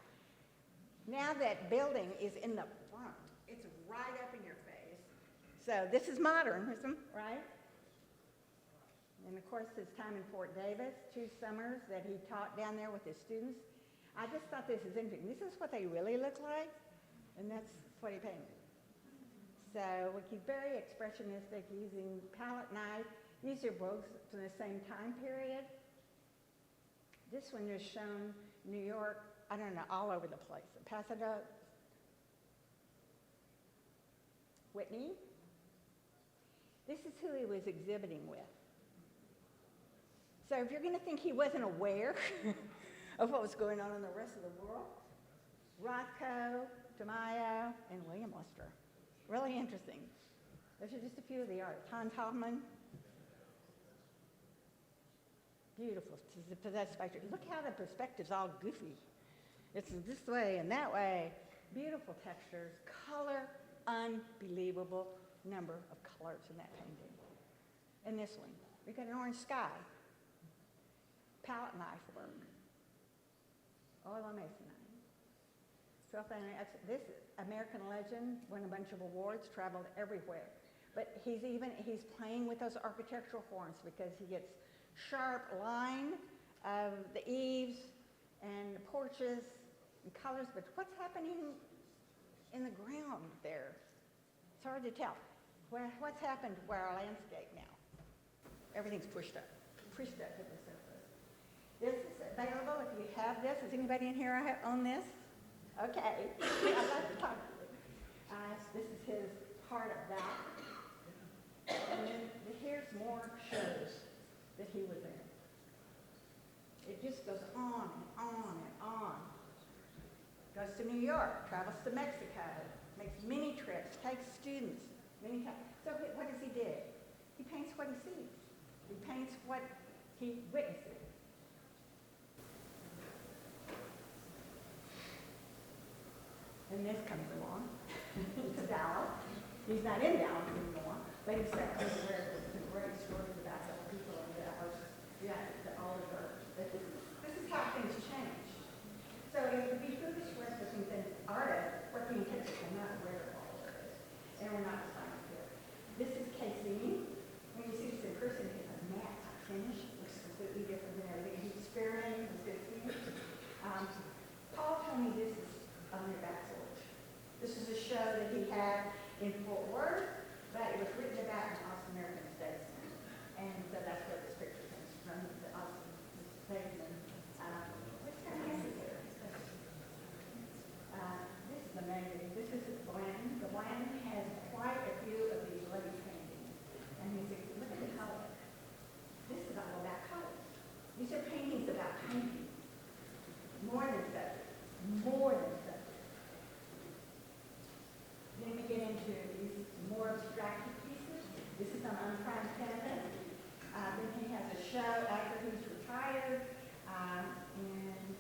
Now that building is in the front. It's right up in your face. So this is modernism, right? And of course, his time in Fort Davis, 2 summers that he taught down there with his students. I just thought this is interesting. This is what they really look like, and that's what he painted. So he's very expressionistic, using palette knife. These are both from the same time period. This one is shown in New York, I don't know, all over the place. Pasadena, Whitney. This is who he was exhibiting with. So if you're going to think he wasn't aware of what was going on in the rest of the world, Rothko, Tamayo, and William Lester. Really interesting. Those are just a few of the artists. Hans Hoffman. Beautiful. Look how the perspective's all goofy. It's this way and that way. Beautiful textures, color, unbelievable number of colors in that painting. And this one, we got an orange sky. Palette knife work. Oil masonry. This American legend won a bunch of awards, traveled everywhere. But he's playing with those architectural forms because he gets sharp line of the eaves and the porches and colors, but what's happening in the ground there? It's hard to tell. What's happened to our landscape now? Everything's pushed up to the surface. This is available if you have this. Does anybody in here own this? Okay, I'd like to talk to you. This is his part of that. And then here's more shows that he was in. It just goes on and on and on. Goes to New York, travels to Mexico, makes many trips, takes students many times. So what does he do? He paints what he sees. He paints what he witnesses. And this comes along. It's Dallas. He's not in Dallas anymore, but he's where some great stories about the people in Dallas. Yeah, the Oliver. This is how things change. So it would be foolish for us to think that artists, what the intention will not aware of all of this. And we're not assigned to it. This is Casey. When you see this in person, it's a matte finish. It looks completely different than everything. He's experimenting with good things. Paul told me this is on your back porch. This is a show that he had in Fort Worth, but it was written about in Austin American Statesman. And so that's where this picture comes from, the Austin Statesman. What's kind of handy here? This is amazing. This is Blanton. The Blanton has quite a few of these lady paintings. And you see, look at the color. This is all about color. These are paintings about painting. More than subject. More than subject. Then we get into these more abstracted pieces. This is on unprimed canvas. Then he has a show after he's retired. And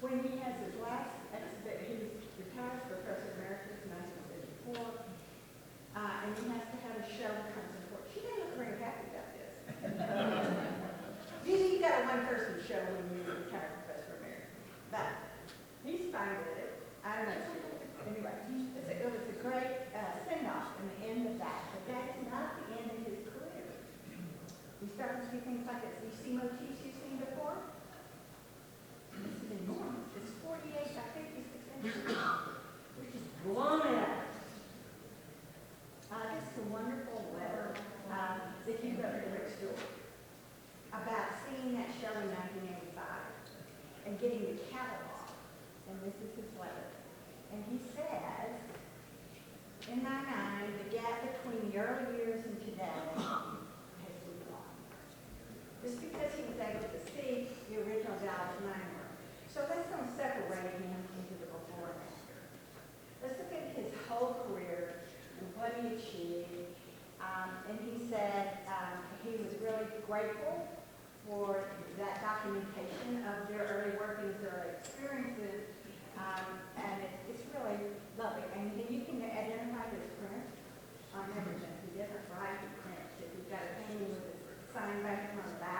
when he has his last exhibit, he's retired Professor Emeritus in 1954. And he has to have a show that comes in court. She didn't look very happy about this. You got a one-person show when you retire Professor Emeritus. But he's fine with it. I don't know. Anyway, it was a great send-off in the end of that. But that is not the end of his career. He started to do things like this. You see motifs you've seen before? This is enormous. It's 48 by 56 inches. We're just blowing it up. this is his letter. And he says, in my mind, the gap between the early years and today has too long. Just because he was able to see the original Dallas Minor. So let's not separate him into the before and after. Let's look at his whole career and what he achieved. And he said he was really grateful for that documentation of their early work and his early experiences. And it's really lovely. And you can identify this print on everything. He doesn't write the print. If you've got a painting with a sign back on the back,